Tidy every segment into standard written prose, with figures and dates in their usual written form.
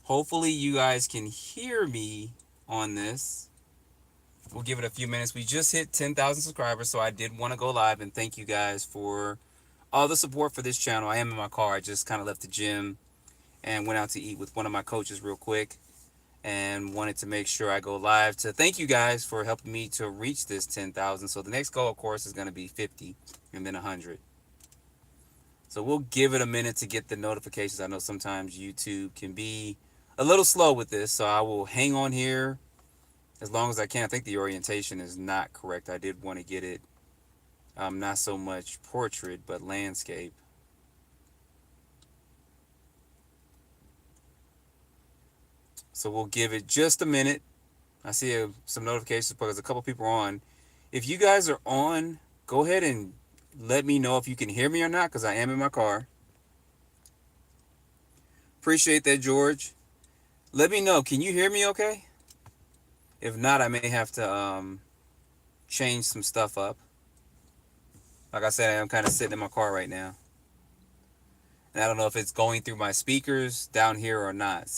Hopefully you guys can hear me on this. We'll give it a few minutes. We just hit 10,000 subscribers, so I did want to go live and thank you guys for all the support for this channel. I am in my car. I just kind of left the gym and went out to eat with one of my coaches real quick and wanted to make sure I go live to thank you guys for helping me to reach this 10,000. So the next goal, of course, is going to be 50 and then 100. So we'll give it a minute to get the notifications. I know sometimes YouTube can be a little slow with this, so I will hang on here as long as I can. I think the orientation is not correct. I did want to get it not so much portrait, but landscape. So we'll give it just a minute. I see some notifications because a couple people are on. If you guys are on, go ahead and let me know if you can hear me or not because I am in my car. Appreciate that, George. Let me know. Can you hear me okay? If not, I may have to change some stuff up. Like I said, I'm kind of sitting in my car right now. And I don't know if it's going through my speakers down here or not.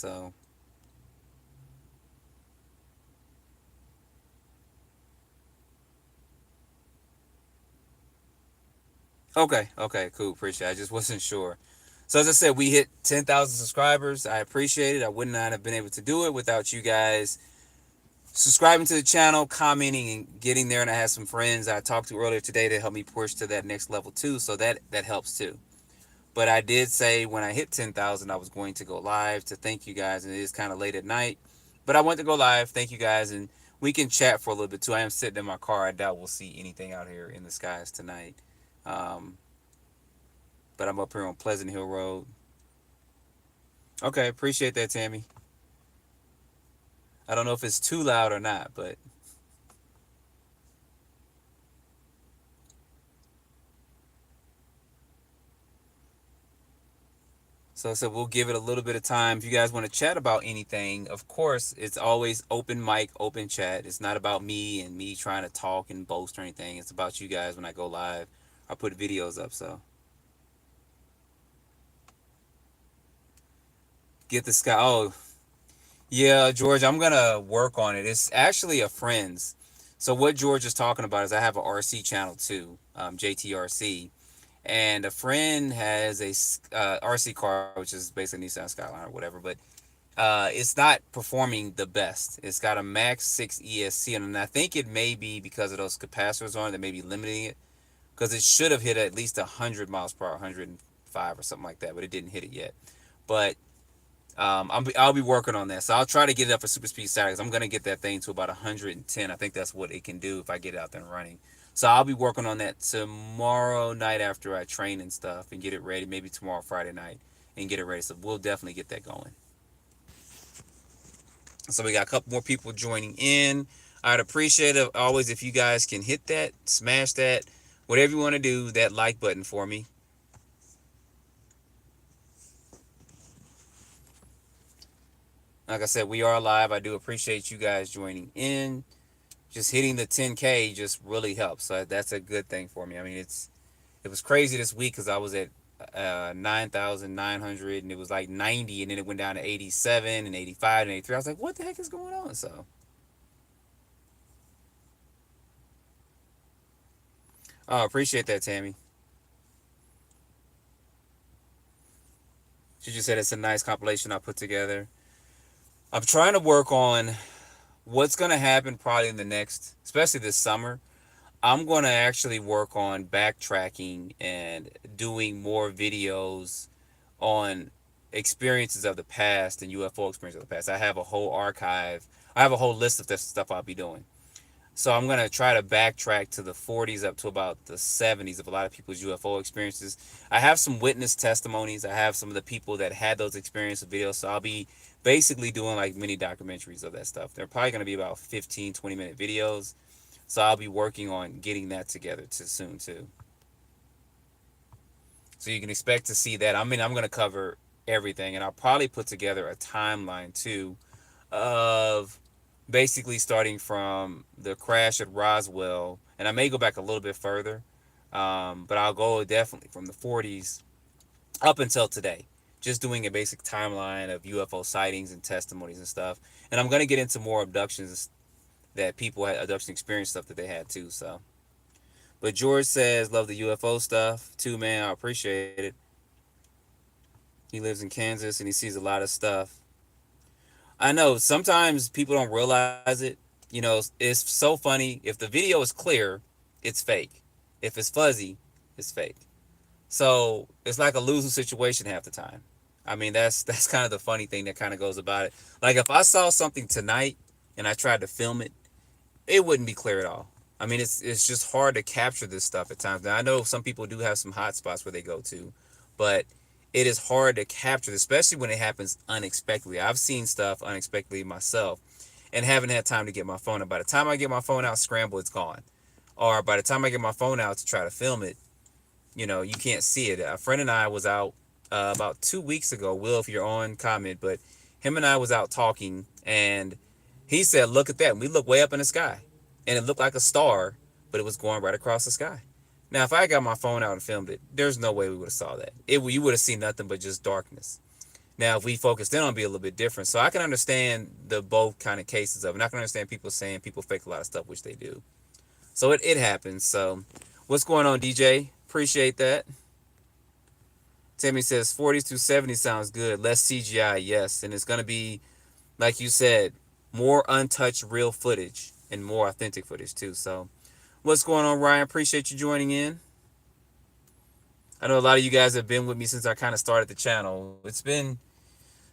Okay, cool. Appreciate it. I just wasn't sure. So as I said, we hit 10,000 subscribers. I appreciate it. I would not have been able to do it without you guys subscribing to the channel, commenting, and getting there. And I had some friends I talked to earlier today to help me push to that next level too. So that helps too. But I did say when I hit 10,000, I was going to go live to thank you guys. And it is kind of late at night. But I went to go live. Thank you guys. And we can chat for a little bit too. I am sitting in my car. I doubt we'll see anything out here in the skies tonight. Um, but I'm up here on Pleasant Hill Road. Okay, appreciate that, Tammy. I don't know if it's too loud or not, but so we'll give it a little bit of time. If you guys want to chat about anything, of course, it's always open mic, open chat. It's not about me and me trying to talk and boast or anything. It's about you guys when I go live. I put videos up, so get the sky. Oh, yeah, George, I'm gonna work on it. It's actually a friend's. So what George is talking about is I have a RC channel too, JTRC, and a friend has a RC car, which is basically Nissan Skyline or whatever, but it's not performing the best. It's got a Max 6 ESC, and I think it may be because of those capacitors on it that may be limiting it, because it should have hit at least 100 miles per hour, 105 or something like that, but it didn't hit it yet. But I'll be working on that. So I'll try to get it up for Super Speed Saturdays. I'm gonna get that thing to about 110. I think that's what it can do if I get it out there and running. So I'll be working on that tomorrow night after I train and stuff and get it ready. Maybe tomorrow Friday night and get it ready. So we'll definitely get that going. So we got a couple more people joining in. I'd appreciate it always if you guys can hit that, smash that, whatever you want to do, that like button for me. Like I said, we are live. I do appreciate you guys joining in. Just hitting the 10K just really helps. So that's a good thing for me. I mean, it was crazy this week because I was at 9,900 and it was like 90 and then it went down to 87 and 85 and 83. I was like, what the heck is going on? So oh, appreciate that, Tammy. She just said it's a nice compilation I put together. I'm trying to work on what's going to happen probably in the next, especially this summer. I'm going to actually work on backtracking and doing more videos on experiences of the past and UFO experiences of the past. I have a whole archive. I have a whole list of this stuff I'll be doing. So I'm going to try to backtrack to the 40s up to about the 70s of a lot of people's UFO experiences. I have some witness testimonies. I have some of the people that had those experiences videos. So I'll be basically doing like mini documentaries of that stuff. They're probably going to be about 15, 20-minute videos. So I'll be working on getting that together soon too. So you can expect to see that. I mean, I'm going to cover everything, and I'll probably put together a timeline too of basically starting from the crash at Roswell, and I may go back a little bit further, but I'll go definitely from the 40s up until today, just doing a basic timeline of UFO sightings and testimonies and stuff. And I'm gonna get into more abductions that people had abduction experience stuff that they had too. So, but George says love the UFO stuff too, man. I appreciate it. He lives in Kansas and he sees a lot of stuff. I know sometimes people don't realize it. You know, it's so funny. If the video is clear, it's fake. If it's fuzzy, it's fake. So it's like a losing situation half the time. I mean, that's kind of the funny thing that kind of goes about it. Like if I saw something tonight and I tried to film it, it wouldn't be clear at all. I mean, it's just hard to capture this stuff at times. Now I know some people do have some hot spots where they go to, but it is hard to capture, especially when it happens unexpectedly. I've seen stuff unexpectedly myself, and haven't had time to get my phone out. By the time I get my phone out, scramble, it's gone. Or by the time I get my phone out to try to film it, you can't see it. A friend and I was out about 2 weeks ago. Will, if you're on, comment. But him and I was out talking, and he said, "Look at that." And we looked way up in the sky, and it looked like a star, but it was going right across the sky. Now, if I got my phone out and filmed it, there's no way we would have saw that. You would have seen nothing but just darkness. Now, if we focused in on it, it'd be a little bit different. So I can understand the both kind of cases of it. And I can understand people saying people fake a lot of stuff, which they do. So it happens. So what's going on, DJ? Appreciate that. Timmy says 40s to 70s sounds good. Less CGI, yes. And it's going to be, like you said, more untouched real footage and more authentic footage too. So what's going on, Ryan? Appreciate you joining in. I know a lot of you guys have been with me since I kind of started the channel. It's been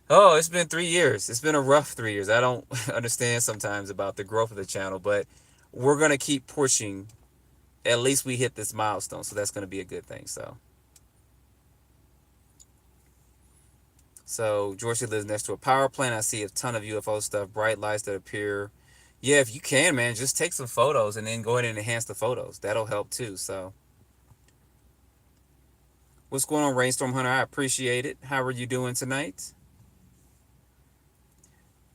3 years. It's been a rough 3 years. I don't understand sometimes about the growth of the channel, but we're going to keep pushing. At least we hit this milestone. So that's going to be a good thing. So Georgia lives next to a power plant. I see a ton of UFO stuff, bright lights that appear. Yeah, if you can, man, just take some photos and then go ahead and enhance the photos. That'll help too. So what's going on, Rainstorm Hunter? I appreciate it. How are you doing tonight?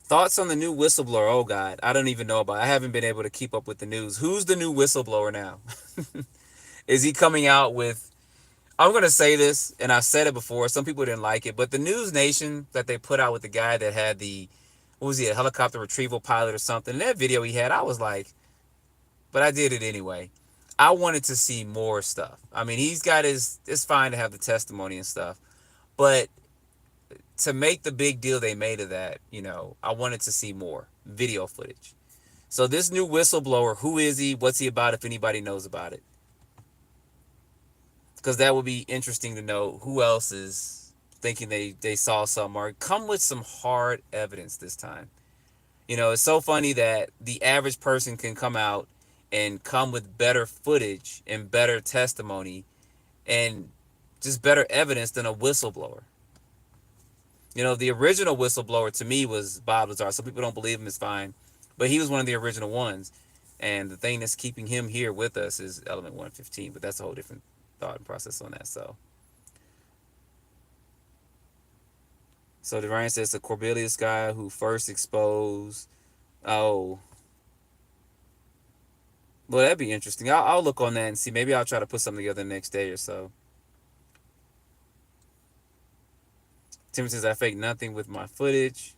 Thoughts on the new whistleblower? Oh God, I don't even know about it. I haven't been able to keep up with the news. Who's the new whistleblower now? Is he coming out with? I'm gonna say this, and I've said it before. Some people didn't like it, but the News Nation that they put out with the guy that had what was he, a helicopter retrieval pilot or something? In that video he had, I was like, but I did it anyway. I wanted to see more stuff. I mean, he's got his. It's fine to have the testimony and stuff, but to make the big deal they made of that, I wanted to see more video footage. So this new whistleblower, who is he? What's he about? If anybody knows about it, because that would be interesting to know who else is thinking they saw something, or come with some hard evidence this time. It's so funny that the average person can come out and come with better footage and better testimony and just better evidence than a whistleblower. The original whistleblower to me was Bob Lazar. Some people don't believe him, it's fine. But he was one of the original ones. And the thing that's keeping him here with us is Element 115. But that's a whole different thought and process on that. So Ryan says the Corbelius guy who first exposed. Oh. Well, that'd be interesting. I'll look on that and see. Maybe I'll try to put something together the next day or so. Tim says I fake nothing with my footage,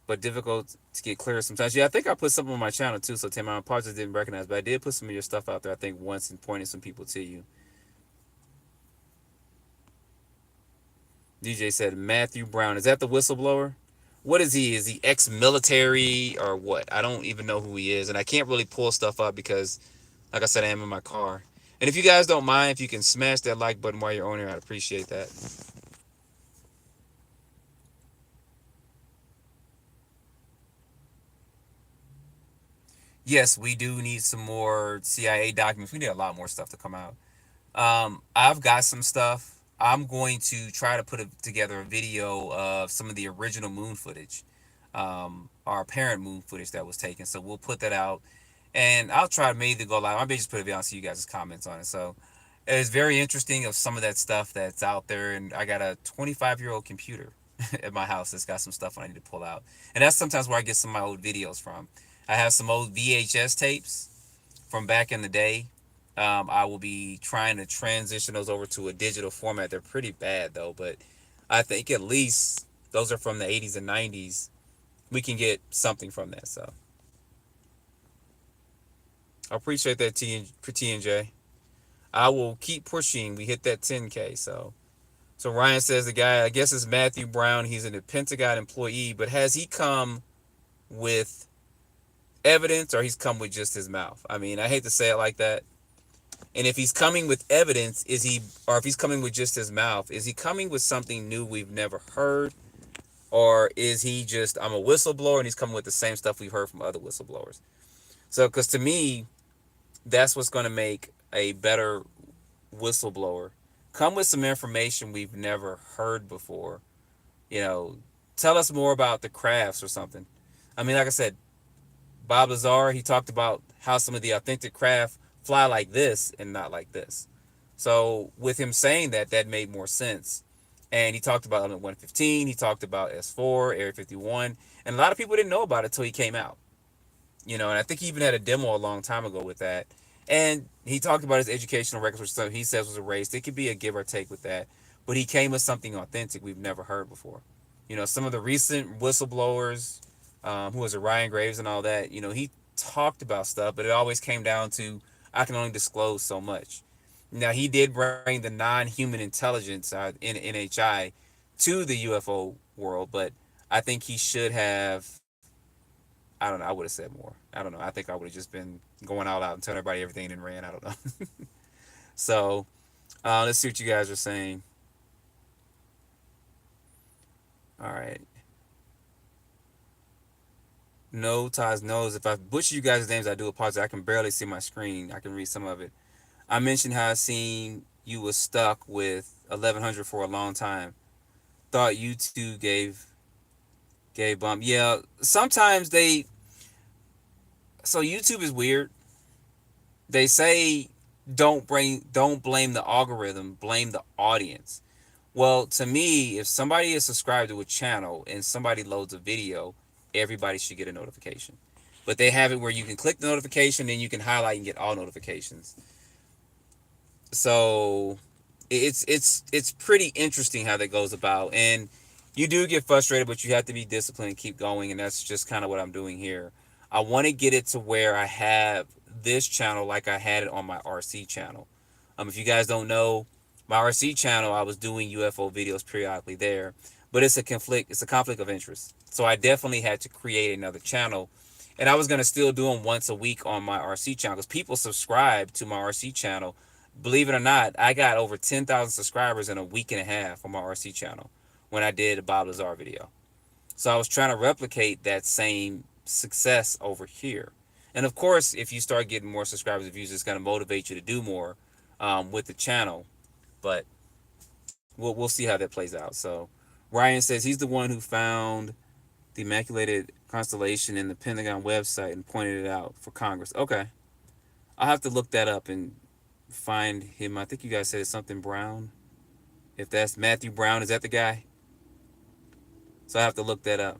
but difficult to get clear sometimes. Yeah, I think I put something on my channel too. So Tim, I apologize, didn't recognize, but I did put some of your stuff out there. I think once and pointed some people to you. DJ said Matthew Brown. Is that the whistleblower? What is he? Is he ex-military or what? I don't even know who he is, and I can't really pull stuff up because, like I said, I am in my car. And if you guys don't mind, if you can smash that like button while you're on here, I'd appreciate that. Yes, we do need some more CIA documents. We need a lot more stuff to come out. I've got some stuff. I'm going to try to put together a video of some of the original moon footage, our apparent moon footage that was taken. So we'll put that out, and I'll try maybe to go live. I may just put a video on so you guys' comments on it. So it's very interesting of some of that stuff that's out there, and I got a 25-year-old computer at my house that's got some stuff I need to pull out, and that's sometimes where I get some of my old videos from. I have some old VHS tapes from back in the day. I will be trying to transition those over to a digital format. They're pretty bad though, but I think at least those are from the 80s and 90s. We can get something from that. So I appreciate that T and J. I will keep pushing. We hit that 10K. So Ryan says the guy, I guess it's Matthew Brown. He's a Pentagon employee, but has he come with evidence or he's come with just his mouth? I mean, I hate to say it like that. And if he's coming with evidence, is he, or if he's coming with just his mouth, is he coming with something new we've never heard? Or is he just, I'm a whistleblower and he's coming with the same stuff we've heard from other whistleblowers? So, because to me, that's what's going to make a better whistleblower. Come with some information we've never heard before. You know, tell us more about the crafts or something. I mean, like I said, Bob Lazar, he talked about how some of the authentic craft fly like this and not like this. So with him saying that, that made more sense. And he talked about Element 115. He talked about S4, Area 51. And a lot of people didn't know about it until he came out. You know, and I think he even had a demo a long time ago with that. And he talked about his educational records, which he says was erased. It could be a give or take with that. But he came with something authentic we've never heard before. You know, some of the recent whistleblowers, who was a Ryan Graves and all that, you know, he talked about stuff, but it always came down to I can only disclose so much. Now, he did bring the non human intelligence in NHI to the UFO world, but I think he should have. I don't know. I would have said more. I don't know. I think I would have just been going all out and telling everybody everything and ran. I don't know. So let's see what you guys are saying. All right. No, Taz knows. If I butcher you guys' names, I do apologize. I can barely see my screen. I can read some of it. I mentioned how I seen you was stuck with 1100 for a long time. Thought YouTube gave bump. Yeah, sometimes they. So YouTube is weird. They say don't blame the algorithm, blame the audience. Well, to me, if somebody is subscribed to a channel and somebody loads a video, everybody should get a notification. But they have it where you can click the notification and you can highlight and get all notifications. So it's pretty interesting how that goes about. And you do get frustrated, but you have to be disciplined and keep going. And that's just kind of what I'm doing here. I want to get it to where I have this channel like I had it on my RC channel. If you guys don't know, my RC channel, I was doing UFO videos periodically there, but it's a conflict. It's a conflict of interest. So I definitely had to create another channel, and I was gonna still do them once a week on my RC channel because people subscribe to my RC channel. Believe it or not, I got over 10,000 subscribers in a week and a half on my RC channel when I did a Bob Lazar video. So I was trying to replicate that same success over here. And of course, if you start getting more subscribers and views, it's going to motivate you to do more with the channel. But we'll see how that plays out. So Ryan says he's the one who found the Immaculated Constellation in the Pentagon website and pointed it out for Congress. Okay. I'll have to look that up and find him. I think you guys said it's something Brown. If that's Matthew Brown, is that the guy? So I have to look that up.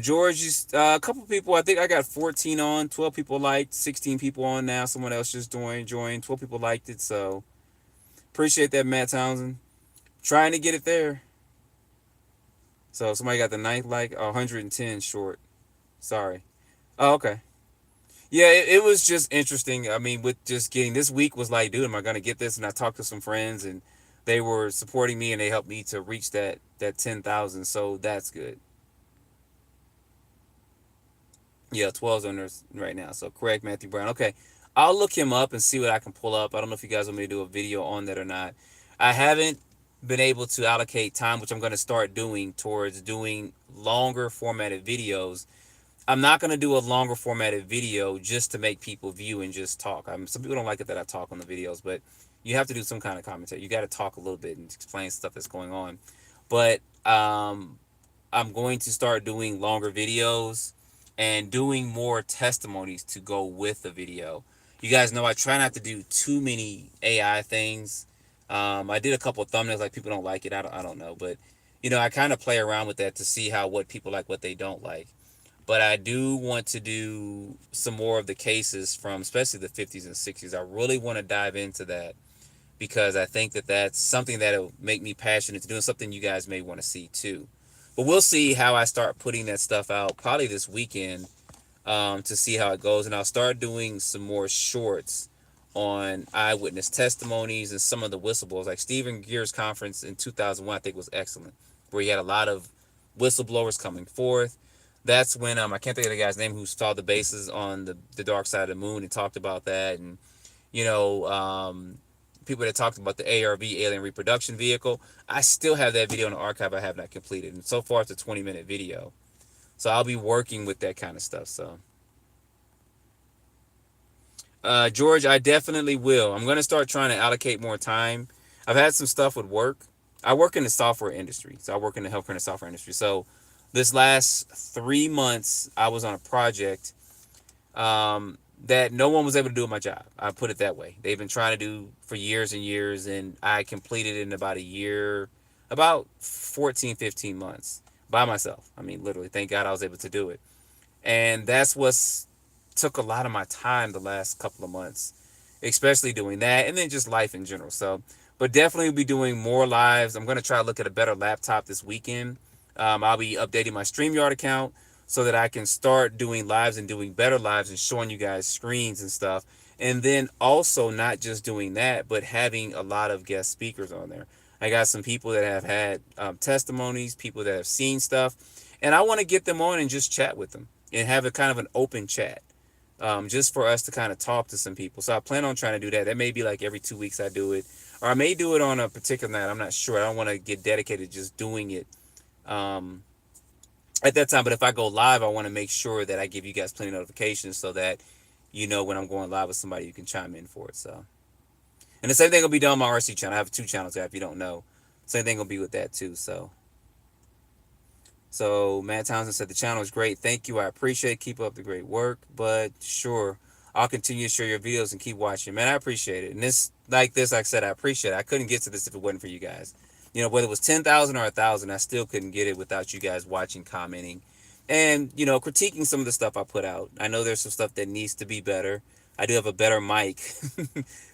George, a couple people. I think I got 14 on. 12 people liked. 16 people on now. Someone else just joined. 12 people liked it. So appreciate that, Matt Townsend. Trying to get it there. So somebody got the ninth like. 110 short. Sorry. Oh, okay. Yeah, it was just interesting. I mean, with just getting this week was like, dude, am I gonna get this? And I talked to some friends, and they were supporting me, and they helped me to reach that 10,000. So that's good. Yeah, 12's on there right now. So correct, Matthew Brown. Okay, I'll look him up and see what I can pull up. I don't know if you guys want me to do a video on that or not. I haven't been able to allocate time, which I'm going to start doing towards doing longer formatted videos. I'm not going to do a longer formatted video just to make people view and just talk. Some people don't like it that I talk on the videos, but you have to do some kind of commentary. You got to talk a little bit and explain stuff that's going on. But I'm going to start doing longer videos and doing more testimonies to go with the video. You guys know I try not to do too many AI things. I did a couple of thumbnails, like people don't like it. I don't know, but you know, I kind of play around with that to see how what people like, what they don't like. But I do want to do some more of the cases from especially the 50s and 60s. I really want to dive into that because I think that that's something that'll make me passionate to doing something you guys may want to see too. But we'll see how I start putting that stuff out probably this weekend, to see how it goes. And I'll start doing some more shorts on eyewitness testimonies and some of the whistleblowers. Like Stephen Gear's conference in 2001, I think was excellent, where he had a lot of whistleblowers coming forth. That's when I can't think of the guy's name who saw the bases on the dark side of the moon and talked about that, and you know, people that talked about the ARV alien reproduction vehicle. I still have that video in the archive. I have not completed, and so far it's a 20-minute video. So I'll be working with that kind of stuff. So, George, I definitely will. I'm gonna start trying to allocate more time. I've had some stuff with work. I work in the software industry, so I work in the healthcare and the software industry. So, this last 3 months, I was on a project that no one was able to do my job. I put it that way. They've been trying to do for years and years, and I completed it in about a year, about 14, 15 months by myself. I mean, literally, thank God I was able to do it. And that's what's took a lot of my time the last couple of months, especially doing that, and then just life in general. So, but definitely be doing more lives. I'm going to try to look at a better laptop this weekend. I'll be updating my StreamYard account so that I can start doing lives and doing better lives and showing you guys screens and stuff. And then also not just doing that, but having a lot of guest speakers on there. I got some people that have had testimonies, people that have seen stuff, and I want to get them on and just chat with them and have a kind of an open chat, just for us to kind of talk to some people. So I plan on trying to do that. That may be like every 2 weeks I do it, or I may do it on a particular night. I'm not sure. I don't want to get dedicated to just doing it um, at that time. But if I go live, I want to make sure that I give you guys plenty of notifications so that you know when I'm going live with somebody, you can chime in for it. So, and the same thing will be done on my RC channel. I have 2 channels there. If you don't know, same thing will be with that too. So Matt Townsend said the channel is great. Thank you. I appreciate it. Keep up the great work. But sure, I'll continue to share your videos and keep watching. Man, I appreciate it. And this, like I said, I appreciate it. I couldn't get to this if it wasn't for you guys. You know, whether it was 10,000 or 1,000, I still couldn't get it without you guys watching, commenting, and critiquing some of the stuff I put out. I know there's some stuff that needs to be better. I do have a better mic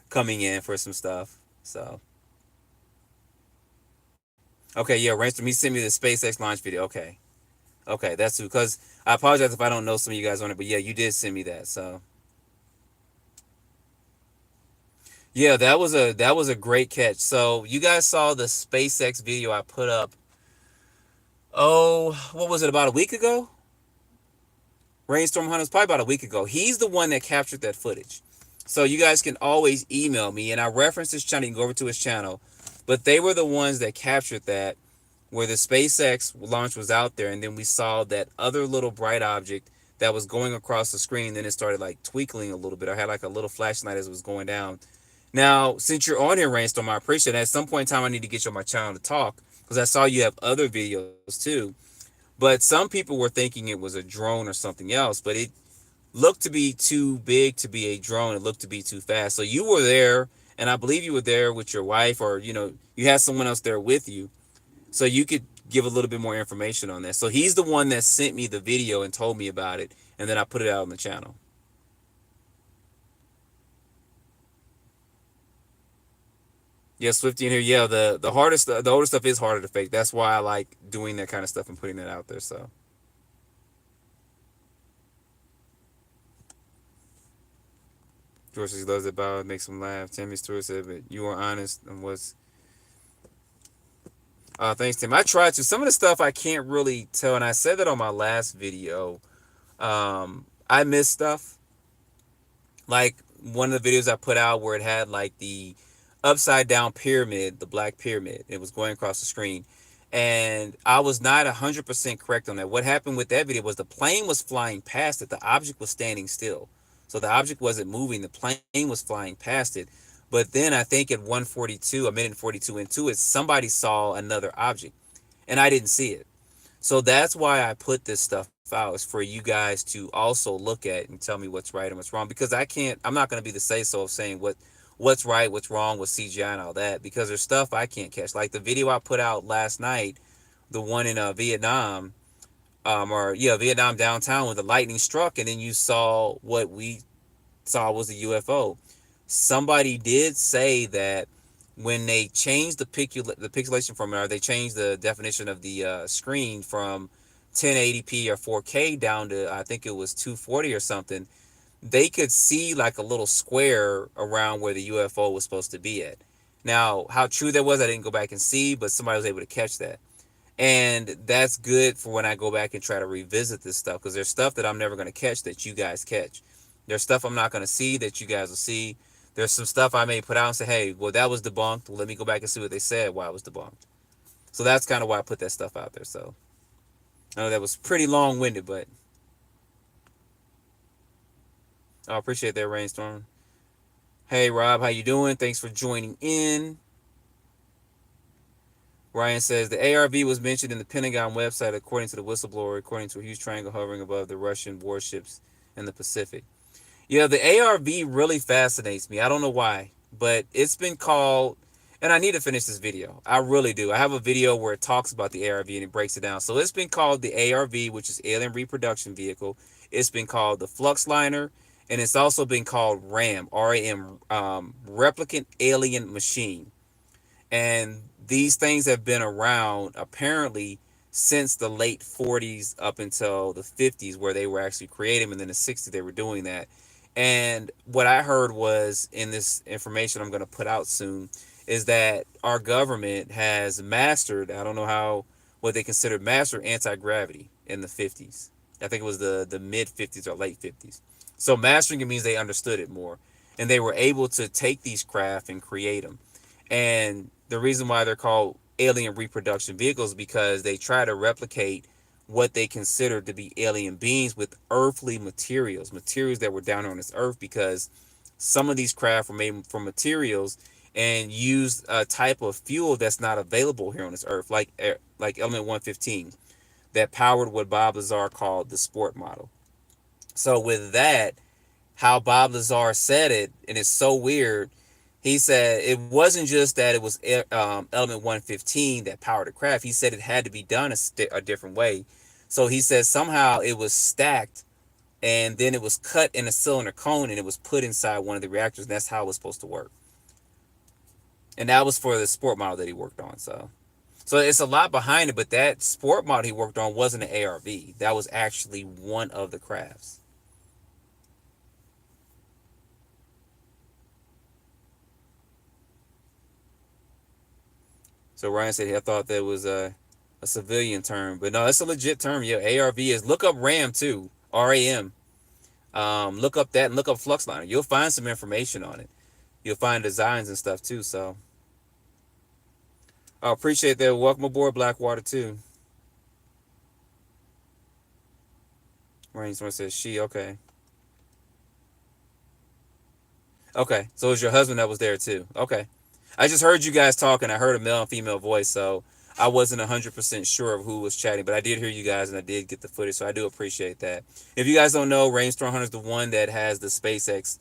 coming in for some stuff. So okay, yeah, Rainstorm, he sent me the SpaceX launch video. Okay. Okay, that's because I apologize if I don't know some of you guys on it, but yeah, you did send me that. So yeah, that was a great catch. So you guys saw the SpaceX video I put up. Oh, what was it, about a week ago? Rainstorm Hunters, probably about a week ago. He's the one that captured that footage. So you guys can always email me, and I reference his channel. You can go over to his channel, but they were the ones that captured that, where the SpaceX launch was out there, and then we saw that other little bright object that was going across the screen. And then it started like twinkling a little bit. I had like a little flashlight as it was going down. Now, since you're on here, Rainstorm, I appreciate it. At some point in time, I need to get you on my channel to talk, because I saw you have other videos too. But some people were thinking it was a drone or something else, but it looked to be too big to be a drone. It looked to be too fast. So you were there, and I believe you were there with your wife, or you had someone else there with you, so you could give a little bit more information on that. So he's the one that sent me the video and told me about it, and then I put it out on the channel. Yeah, Swifty in here. Yeah, the older stuff is harder to fake. That's why I like doing that kind of stuff and putting it out there. So George says he loves it about it, makes him laugh. Tammy Stewart said, "But you are honest and what's." Thanks, Tim. I tried to. Some of the stuff I can't really tell, and I said that on my last video. I missed stuff. Like one of the videos I put out where it had like the upside down pyramid, the black pyramid. It was going across the screen. And I was not 100% correct on that. What happened with that video was the plane was flying past it. The object was standing still. So the object wasn't moving. The plane was flying past it. But then I think at 142, a minute and 42 into it, somebody saw another object. And I didn't see it. So that's why I put this stuff out, is for you guys to also look at and tell me what's right and what's wrong. Because I'm not going to be the say so of saying what's right, what's wrong with CGI and all that, because there's stuff I can't catch. Like the video I put out last night, the one in Vietnam, or yeah, Vietnam downtown, when the lightning struck, and then you saw what we saw was a UFO. Somebody did say that when they changed the pixelation from it, or they changed the definition of the screen from 1080p or 4K down to, I think it was 240 or something, they could see like a little square around where the UFO was supposed to be at. Now, how true that was, I didn't go back and see, but somebody was able to catch that. And that's good for when I go back and try to revisit this stuff, because there's stuff that I'm never going to catch that you guys catch. There's stuff I'm not going to see that you guys will see. There's some stuff I may put out and say, hey, well, that was debunked. Well, let me go back and see what they said why it was debunked. So that's kind of why I put that stuff out there. So I know that was pretty long winded, but I appreciate that, Rainstorm. Hey, Rob, how you doing? Thanks for joining in. Ryan says the ARV was mentioned in the Pentagon website according to the whistleblower, according to a huge triangle hovering above the Russian warships in the Pacific. Yeah, the ARV really fascinates me. I don't know why, but it's been called, and I need to finish this video. I really do. I have a video where it talks about the ARV and it breaks it down. So it's been called the ARV, which is Alien Reproduction Vehicle. It's been called the Flux Liner, and it's also been called RAM, RAM, Replicant Alien Machine. And these things have been around apparently since the late 40s up until the 50s, where they were actually creating, and then the 60s they were doing that. And what I heard was, in this information I'm going to put out soon, is that our government has mastered, I don't know how, what they considered mastered anti-gravity in the 50s. I think it was the mid 50s or late 50s. So mastering it means they understood it more, and they were able to take these craft and create them. And the reason why they're called alien reproduction vehicles is because they try to replicate what they consider to be alien beings with earthly materials, materials that were down on this earth, because some of these craft were made from materials and used a type of fuel that's not available here on this earth, like element 115, that powered what Bob Lazar called the sport model. So with that, how Bob Lazar said it, and it's so weird. He said it wasn't just that it was element 115 that powered the craft. He said it had to be done a different way. So he said somehow it was stacked, and then it was cut in a cylinder cone, and it was put inside one of the reactors. And that's how it was supposed to work. And that was for the sport model that he worked on. So it's a lot behind it, but that sport model he worked on wasn't an ARV. That was actually one of the crafts. So Ryan said he thought that was a civilian term, but no, that's a legit term. Yeah, ARV is. Look up RAM too, RAM. Look up that and look up Fluxliner. You'll find some information on it. You'll find designs and stuff too. So I appreciate that. Welcome aboard, Blackwater too. Rainstorm says she. Okay. Okay. So it was your husband that was there too. Okay. I just heard you guys talking. I heard a male and female voice, so I wasn't 100% sure of who was chatting, but I did hear you guys and I did get the footage, so I do appreciate that. If you guys don't know, Rainstorm Hunter's the one that has the SpaceX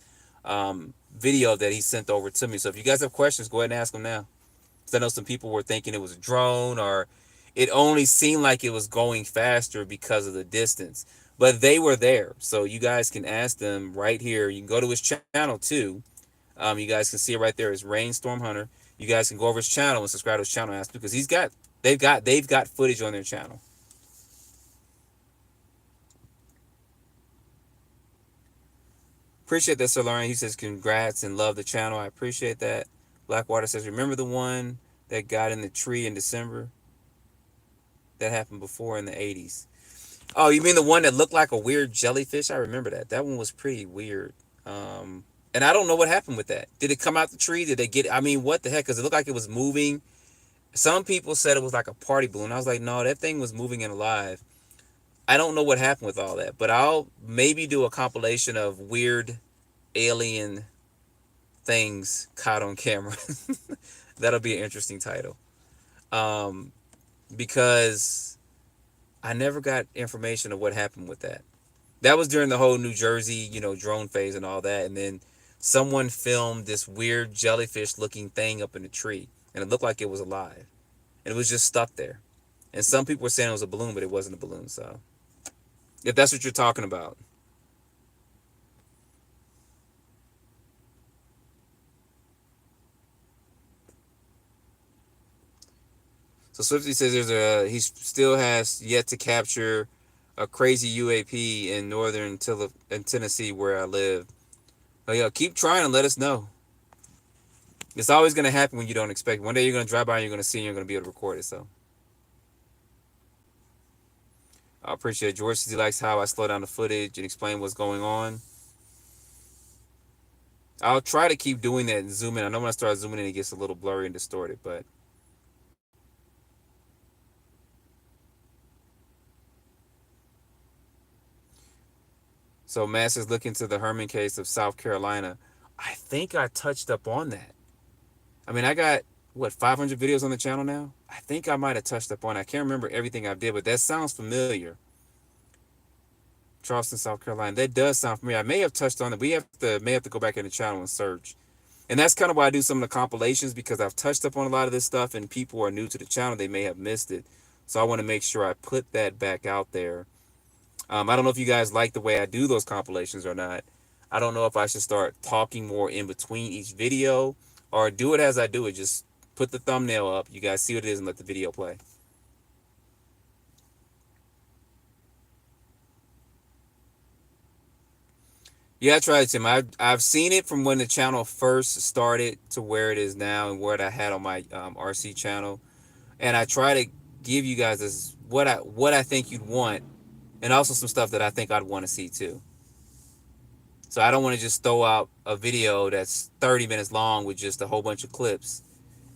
video that he sent over to me. So if you guys have questions, go ahead and ask him now. Because I know some people were thinking it was a drone, or it only seemed like it was going faster because of the distance. But they were there, so you guys can ask them right here. You can go to his channel too. You guys can see it right there. It's Rainstorm Hunter. You guys can go over his channel and subscribe to his channel, because they've got footage on their channel. Appreciate that, Sir Lauren. He says congrats and love the channel. I appreciate that. Blackwater says, remember the one that got in the tree in December? That happened before in the 80s. Oh, you mean the one that looked like a weird jellyfish? I remember that. That one was pretty weird. And I don't know what happened with that. Did it come out the tree? Did they get it? I mean, what the heck? Because it looked like it was moving. Some people said it was like a party balloon. I was like, no, that thing was moving and alive. I don't know what happened with all that, but I'll maybe do a compilation of weird alien things caught on camera. That'll be an interesting title. Um, because I never got information of what happened with that. That was during the whole New Jersey, drone phase and all that. And then someone filmed this weird jellyfish looking thing up in the tree, and it looked like it was alive. And it was just stuck there. And some people were saying it was a balloon, but it wasn't a balloon. So if that's what you're talking about. So Swifty says he still has yet to capture a crazy UAP in in Tennessee where I live. But yeah, keep trying and let us know. It's always gonna happen when you don't expect it. One day you're gonna drive by and you're gonna see and you're gonna be able to record it. So I appreciate it. George says he likes how I slow down the footage and explain what's going on. I'll try to keep doing that and zoom in. I know when I start zooming in, it gets a little blurry and distorted, but so Mass is looking to the Herman case of South Carolina. I think I touched up on that. I mean, I got what 500 videos on the channel now. I think I might have touched up on it. I can't remember everything I did, but that sounds familiar. Charleston, South Carolina. That does sound familiar. I may have touched on it. We have to may have to go back in the channel and search. And that's kind of why I do some of the compilations because I've touched up on a lot of this stuff and people are new to the channel. They may have missed it. So I want to make sure I put that back out there. I don't know if you guys like the way I do those compilations or not. I don't know if I should start talking more in between each video or do it as I do it. Just put the thumbnail up. You guys see what it is and let the video play. Yeah, I tried, Tim. I've seen it from when the channel first started to where it is now and what I had on my RC channel, and I try to give you guys this what I think you'd want, and also some stuff that I think I'd want to see too. So I don't want to just throw out a video that's 30 minutes long with just a whole bunch of clips,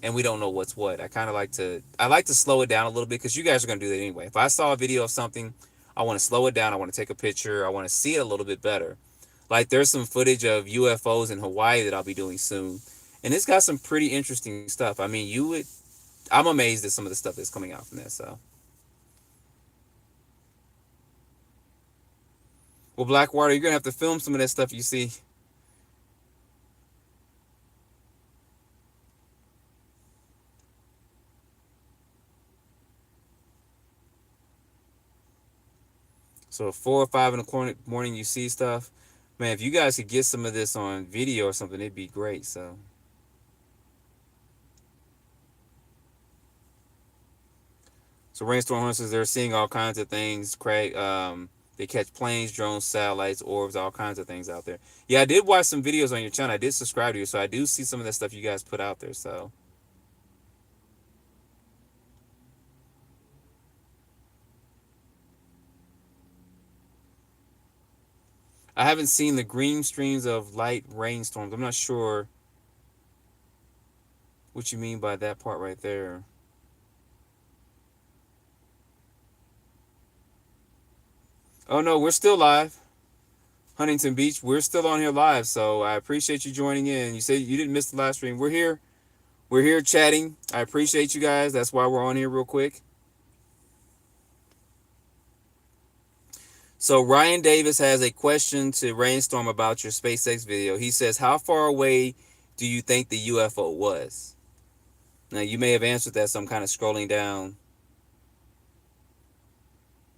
and we don't know what's what. I like to slow it down a little bit because you guys are gonna do that anyway. If I saw a video of something, I want to slow it down. I want to take a picture. I want to see it a little bit better. Like there's some footage of UFOs in Hawaii that I'll be doing soon. And it's got some pretty interesting stuff. I mean, I'm amazed at some of the stuff that's coming out from this. So, well, Blackwater, you're going to have to film some of that stuff you see. So, at 4 or 5 in the morning, you see stuff. Man, if you guys could get some of this on video or something, it'd be great. So Rainstorm Hunter says they're seeing all kinds of things. Craig, they catch planes, drones, satellites, orbs, all kinds of things out there. Yeah, I did watch some videos on your channel. I did subscribe to you, so I do see some of that stuff you guys put out there. So I haven't seen the green streams of light rainstorms. I'm not sure what you mean by that part right there. Oh no, we're still live. Huntington Beach, we're still on here live, so I appreciate you joining in. You said you didn't miss the live stream. We're here. We're here chatting. I appreciate you guys. That's why we're on here real quick. So Ryan Davis has a question to Rainstorm about your SpaceX video. He says, how far away do you think the UFO was? Now, you may have answered that, so I'm kind of scrolling down.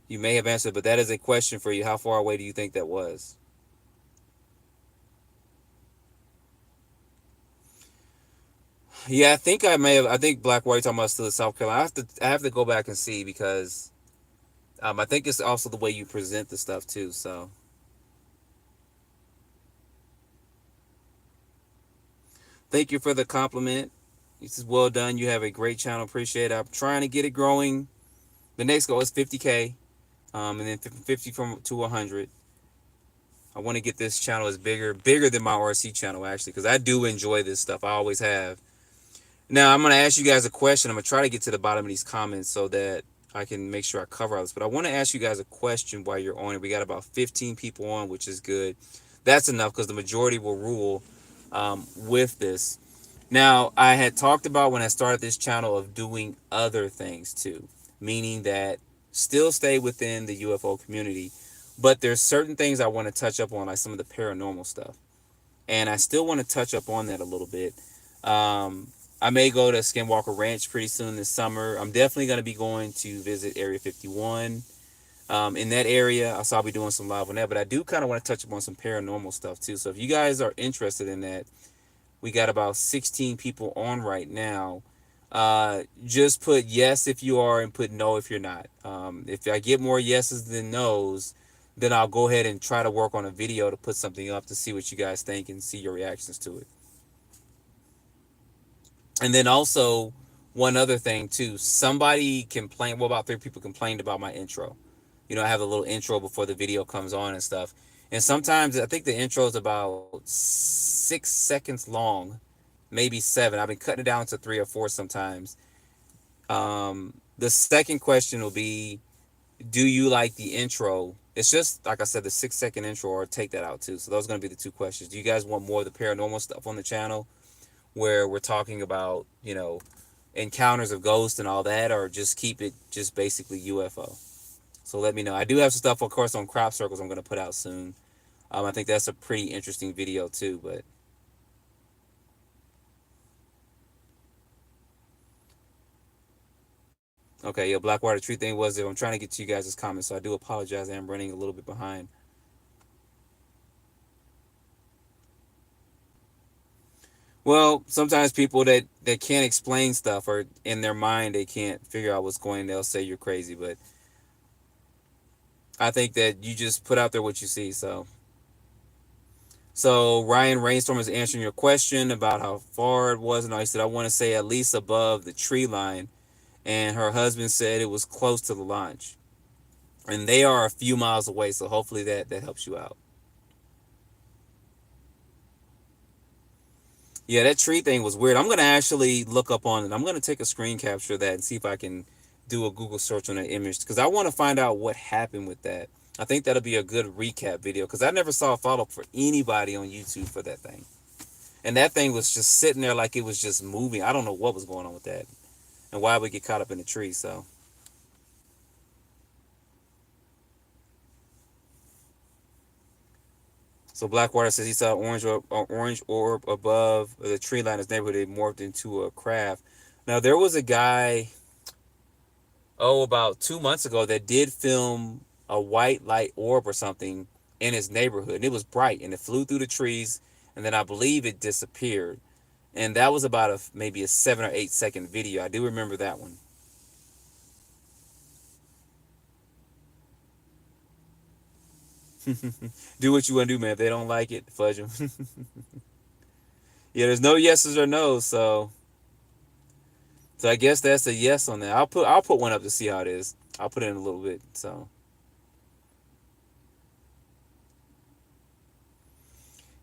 You may have answered, but that is a question for you. How far away do you think that was? Yeah, I think I may have. I think Black White talking about still in South Carolina. I have to go back and see because I think it's also the way you present the stuff too. So thank you for the compliment. This is well done. You have a great channel. Appreciate it. I'm trying to get it growing. The next goal is 50K, and then 50 from to 100. I want to get this channel as bigger than my RC channel actually, because I do enjoy this stuff. I always have. Now I'm gonna ask you guys a question. I'm gonna try to get to the bottom of these comments so that I can make sure I cover all this. But I want to ask you guys a question while you're on it. We got about 15 people on, which is good. That's enough because the majority will rule with this. Now, I had talked about when I started this channel of doing other things too, meaning that still stay within the UFO community, but there's certain things I want to touch up on, like some of the paranormal stuff. And I still want to touch up on that a little bit. I may go to Skinwalker Ranch pretty soon this summer. I'm definitely going to be going to visit Area 51 in that area. So I'll be doing some live on that. But I do kind of want to touch upon some paranormal stuff too. So if you guys are interested in that, we got about 16 people on right now. Just put yes if you are and put no if you're not. If I get more yeses than nos, then I'll go ahead and try to work on a video to put something up to see what you guys think and see your reactions to it. And then also, one other thing too, somebody complained, well, about three people complained about my intro. I have a little intro before the video comes on and stuff. And sometimes I think the intro is about 6 seconds long, maybe seven. I've been cutting it down to 3 or 4 sometimes. The second question will be, do you like the intro? It's just like I said, the 6 second intro, or take that out too. So those are going to be the two questions. Do you guys want more of the paranormal stuff on the channel, where we're talking about, encounters of ghosts and all that, or just keep it just basically UFO? So let me know. I do have some stuff, of course, on crop circles I'm going to put out soon. I think that's a pretty interesting video too. But okay, yeah, Blackwater tree thing was there. I'm trying to get to you guys' comments, so I do apologize. I am running a little bit behind. Well, sometimes people that can't explain stuff, or in their mind they can't figure out what's going, they'll say you're crazy. But I think that you just put out there what you see. So Ryan Rainstorm is answering your question about how far it was, and he said I want to say at least above the tree line, and her husband said it was close to the launch, and they are a few miles away. So hopefully that helps you out. Yeah, that tree thing was weird. I'm gonna actually look up on it. I'm gonna take a screen capture of that and see if I can do a Google search on that image, because I want to find out what happened with that. I think that'll be a good recap video, because I never saw a follow up for anybody on YouTube for that thing. And that thing was just sitting there like it was just moving. I don't know what was going on with that and why we get caught up in the tree. So Blackwater says he saw orange orb above the tree line. His neighborhood, it morphed into a craft. Now there was a guy, about 2 months ago, that did film a white light orb or something in his neighborhood. And it was bright and it flew through the trees, and then I believe it disappeared. And that was about maybe a 7 or 8 second video. I do remember that one. Do what you want to do, man. If they don't like it, fudge them. Yeah, there's no yeses or nos, so I guess that's a yes on that. I'll put one up to see how it is. I'll put it in a little bit. So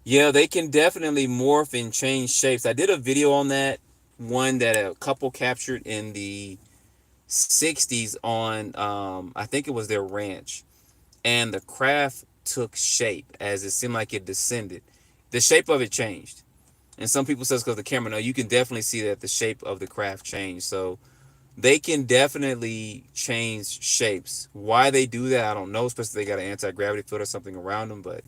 yeah, they can definitely morph and change shapes. I did a video on that, one that a couple captured in the 60s on, I think it was their ranch, and the craft took shape as it seemed like it descended. The shape of it changed. And some people says because the camera, no, you can definitely see that the shape of the craft changed. So they can definitely change shapes. Why they do that, I don't know. Especially if they got an anti-gravity field or something around them. But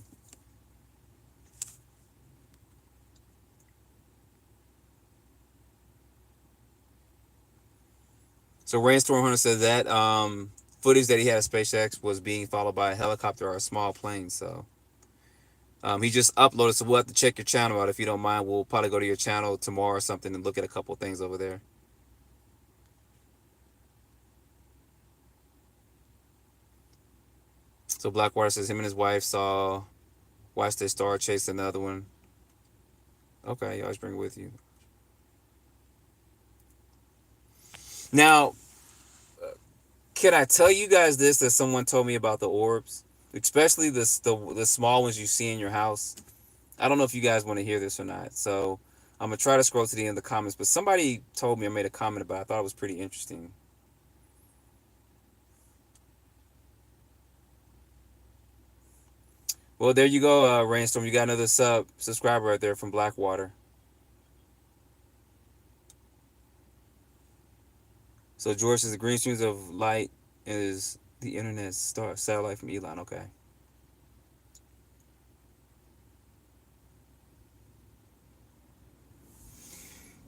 so Rainstorm Hunter says that footage that he had of SpaceX was being followed by a helicopter or a small plane. So he just uploaded. So we'll have to check your channel out if you don't mind. We'll probably go to your channel tomorrow or something and look at a couple of things over there. So Blackwater says him and his wife saw watched their star chase another one. Okay, you always bring it with you. Now, can I tell you guys this, that someone told me about the orbs, especially the small ones you see in your house? I don't know if you guys want to hear this or not. So I'm gonna try to scroll to the end of the comments. But somebody told me, I made a comment about it. I thought it was pretty interesting. Well, there you go, Rainstorm. You got another subscriber right there from Blackwater. So George says the green streams of light is the internet star satellite from Elon. Okay.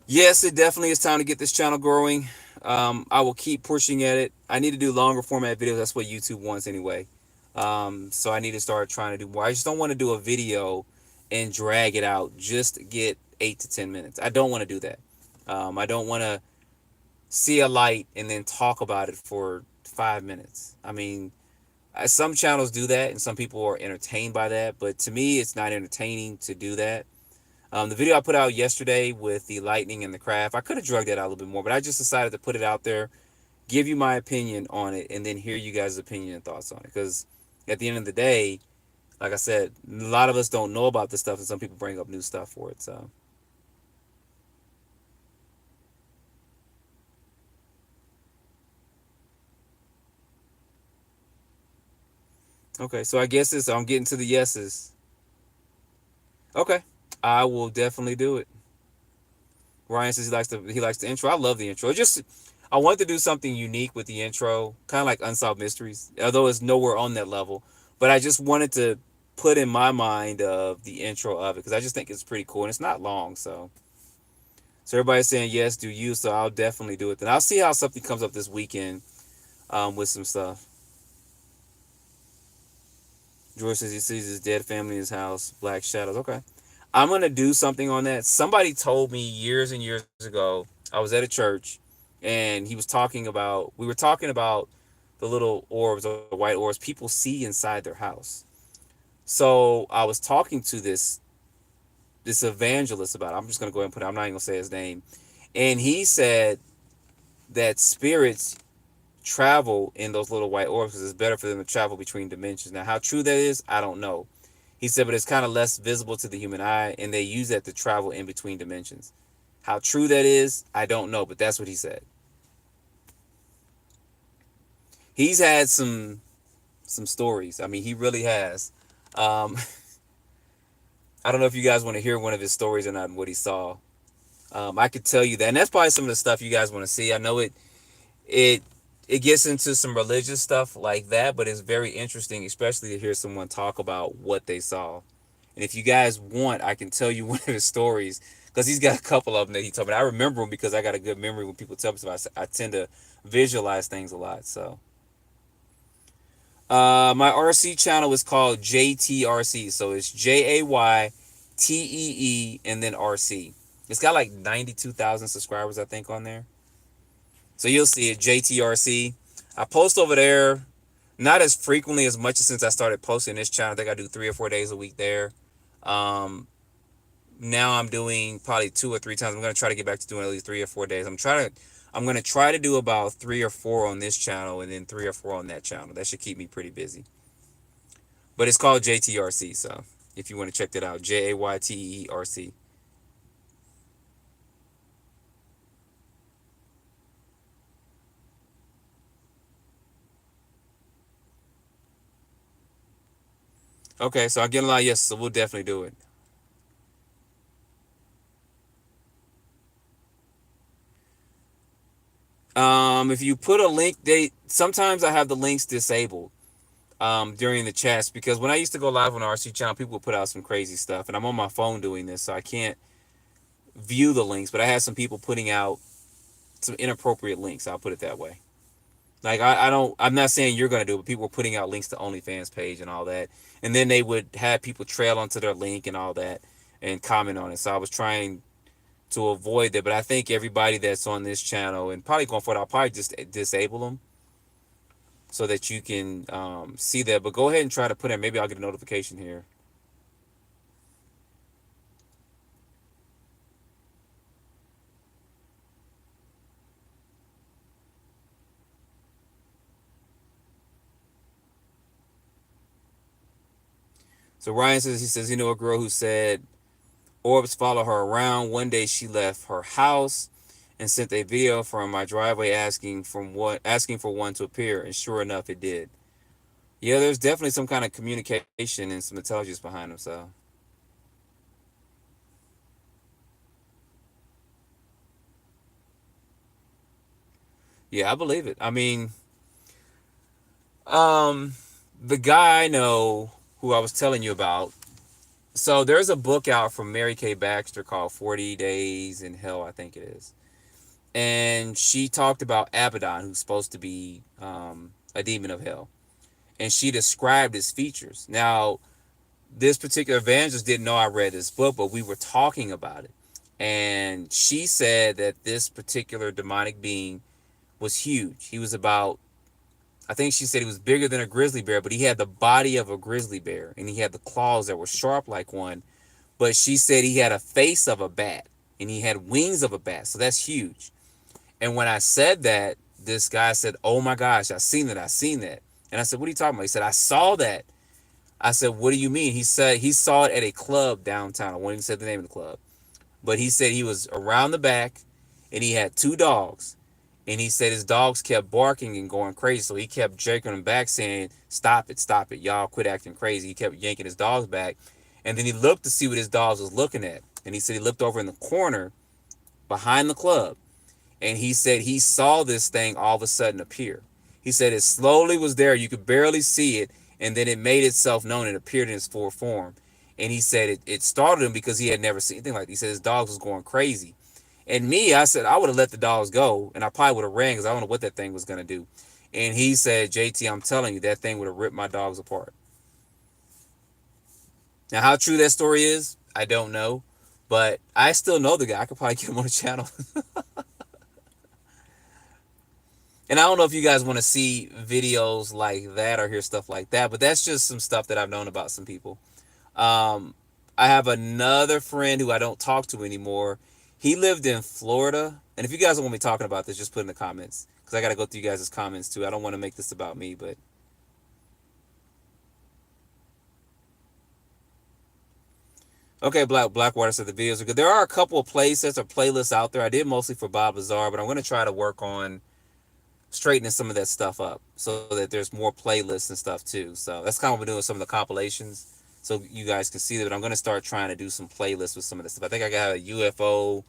Yes, it definitely is time to get this channel growing. I will keep pushing at it. I need to do longer format videos. That's what YouTube wants anyway. So I need to start trying to do more. I just don't want to do a video and drag it out just to get 8 to 10 minutes. I don't want to do that. I don't want to see a light and then talk about it for 5 minutes. I mean, some channels do that and some people are entertained by that, but to me, it's not entertaining to do that. The video I put out yesterday with the lightning and the craft, I could have drugged that out a little bit more, but I just decided to put it out there, give you my opinion on it, and then hear you guys' opinion and thoughts on it. Because at the end of the day, like I said, a lot of us don't know about this stuff, and some people bring up new stuff for it. So, okay, so I guess it's I'm getting to the yeses. Okay, I will definitely do it. Ryan says he likes the intro. I love the intro. It just I wanted to do something unique with the intro, kind of like Unsolved Mysteries, although it's nowhere on that level. But I just wanted to put in my mind of the intro of it because I just think it's pretty cool and it's not long. So everybody's saying yes, do you? So I'll definitely do it. Then I'll see how something comes up this weekend with some stuff. George says he sees his dead family in his house, black shadows. Okay. I'm gonna do something on that. Somebody told me years and years ago. I was at a church, and he was talking about. We were talking about the little orbs or white orbs people see inside their house. So I was talking to this evangelist about it. I'm just gonna go ahead and put it. I'm not even gonna say his name, and he said that spirits travel in those little white orbs because it's better for them to travel between dimensions. Now, how true that is, I don't know. He said, but it's kind of less visible to the human eye, and they use that to travel in between dimensions. How true that is, I don't know, but that's what he said. He's had some stories. I mean, he really has. Um, I don't know if you guys want to hear one of his stories or not and what he saw. I could tell you that, and that's probably some of the stuff you guys want to see. I know it it gets into some religious stuff like that, but it's very interesting, especially to hear someone talk about what they saw. And if you guys want, I can tell you one of his stories because he's got a couple of them that he told me. I remember them because I got a good memory when people tell me stuff. I tend to visualize things a lot. So, my RC channel is called JTRC. So it's JAYTEE and then RC. It's got like 92,000 subscribers, I think, on there. So you'll see it, JTRC. I post over there not as frequently as much as since I started posting this channel. I think I do 3 or 4 days a week there. Um, Now I'm doing probably 2 or 3 times. I'm gonna try to get back to doing at least 3 or 4 days. I'm gonna try to do about 3 or 4 on this channel and then 3 or 4 on that channel. That should keep me pretty busy. But it's called JTRC, so if you want to check that out, JAYTERC. Okay, so I'm getting a lot of yes, so we'll definitely do it. If you put a link, they sometimes I have the links disabled during the chats because when I used to go live on the RC channel, people would put out some crazy stuff, and I'm on my phone doing this, so I can't view the links. But I had some people putting out some inappropriate links. I'll put it that way. Like I don't. I'm not saying you're gonna do it, but people were putting out links to OnlyFans page and all that, and then they would have people trail onto their link and all that and comment on it. So I was trying to avoid that, but I think everybody that's on this channel and probably going forward, I'll probably just disable them so that you can see that. But go ahead and try to put in. Maybe I'll get a notification here. So Ryan says he knew a girl who said orbs follow her around. One day she left her house and sent a video from my driveway asking for one to appear, and sure enough, it did. Yeah, there's definitely some kind of communication and some intelligence behind them. So yeah, I believe it. I mean, um, the guy I know who I was telling you about. So there's a book out from Mary Kay Baxter called 40 Days in Hell, I think it is. And she talked about Abaddon, who's supposed to be a demon of hell. And she described his features. Now, this particular evangelist didn't know I read this book, but we were talking about it. And she said that this particular demonic being was huge. He was about, I think she said he was bigger than a grizzly bear, but he had the body of a grizzly bear and he had the claws that were sharp like one. But she said he had a face of a bat and he had wings of a bat. So that's huge. And when I said that, this guy said, "Oh my gosh, I seen that. I seen that." And I said, "What are you talking about?" He said, "I saw that." I said, "What do you mean?" He said he saw it at a club downtown. I won't even say the name of the club. But he said he was around the back and he had two dogs. And he said his dogs kept barking and going crazy. So he kept jerking them back, saying, stop it. Y'all quit acting crazy." He kept yanking his dogs back. And then he looked to see what his dogs was looking at. And he said he looked over in the corner behind the club. And he said he saw this thing all of a sudden appear. He said it slowly was there. You could barely see it. And then it made itself known. It appeared in its full form. And he said it startled him because he had never seen anything like that. He said his dogs was going crazy. And me, I said I would have let the dogs go. And I probably would have ran because I don't know what that thing was going to do. And he said, "JT, I'm telling you, that thing would have ripped my dogs apart." Now, how true that story is, I don't know. But I still know the guy. I could probably get him on the channel. And I don't know if you guys want to see videos like that or hear stuff like that, but that's just some stuff that I've known about some people. Um, I have another friend who I don't talk to anymore. He lived in Florida. And if you guys don't want me talking about this, just put in the comments. Because I got to go through you guys' comments too. I don't want to make this about me, but. Okay, Blackwater said the videos are good. There are a couple of playsets or playlists out there. I did mostly for Bob Lazar, but I'm going to try to work on straightening some of that stuff up so that there's more playlists and stuff too. So that's kind of what we're doing with some of the compilations so you guys can see that. But I'm going to start trying to do some playlists with some of this stuff. I think I got a UFO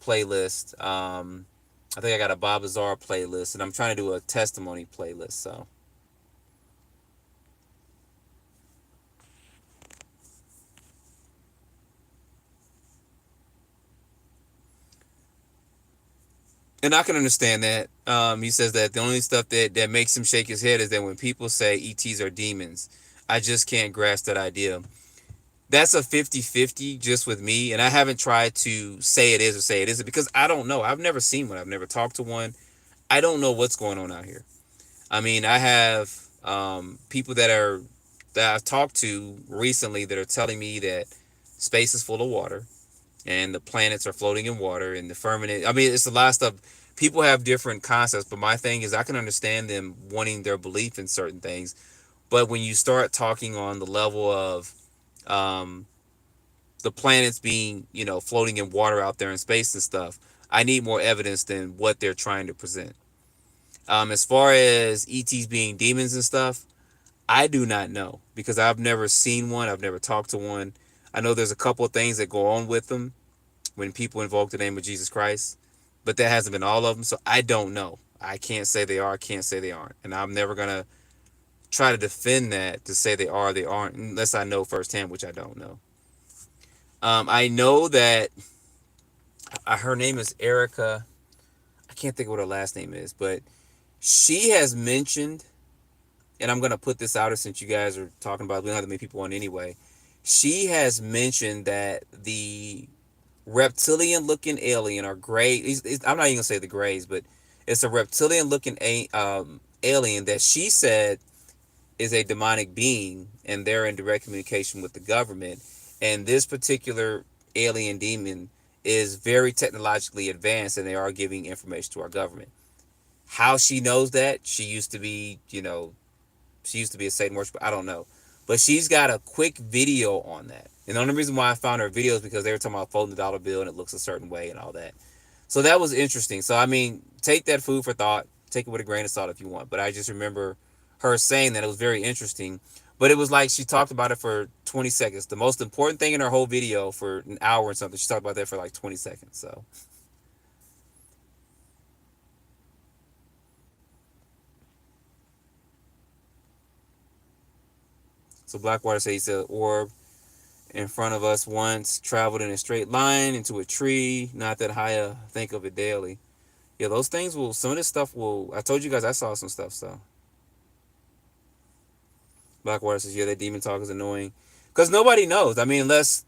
playlist. I think I got a Bob Lazar playlist, and I'm trying to do a testimony playlist. So, and I can understand that. He says that the only stuff that makes him shake his head is that when people say ETs are demons, I just can't grasp that idea. That's a 50-50 just with me, and I haven't tried to say it is or say it isn't because I don't know. I've never seen one. I've never talked to one. I don't know what's going on out here. I mean, I have people that I've talked to recently that are telling me that space is full of water and the planets are floating in water and the firmament. I mean, it's a lot of stuff. People have different concepts, but my thing is I can understand them wanting their belief in certain things. But when you start talking on the level of um, the planets being, floating in water out there in space and stuff, I need more evidence than what they're trying to present. As far as ETs being demons and stuff, I do not know because I've never seen one. I've never talked to one. I know there's a couple of things that go on with them when people invoke the name of Jesus Christ, but that hasn't been all of them. So I don't know. I can't say they are. I can't say they aren't. And I'm never going to try to defend that to say they are, they aren't, unless I know firsthand, which I don't know. I know that her name is Erica. I can't think of what her last name is, but she has mentioned, and I'm going to put this out since you guys are talking about, we don't have that many people on anyway. She has mentioned that the reptilian looking alien or gray, I'm not even going to say the grays, but it's a reptilian looking alien that she said is a demonic being and they're in direct communication with the government. And this particular alien demon is very technologically advanced and they are giving information to our government. How she knows that, she used to be a Satan worshiper. I don't know. But she's got a quick video on that. And the only reason why I found her video is because they were talking about folding the dollar bill and it looks a certain way and all that. So that was interesting. So, I mean, take that food for thought. Take it with a grain of salt if you want. But I just remember her saying that it was very interesting. But it was like she talked about it for 20 seconds. The most important thing in her whole video for an hour or something, she talked about that for like 20 seconds. So Blackwater says he said orb in front of us once traveled in a straight line into a tree, not that high. Think of it daily. Yeah, those things will. Some of this stuff will. I told you guys I saw some stuff. So Blackwater says, yeah, that demon talk is annoying because nobody knows. I mean, unless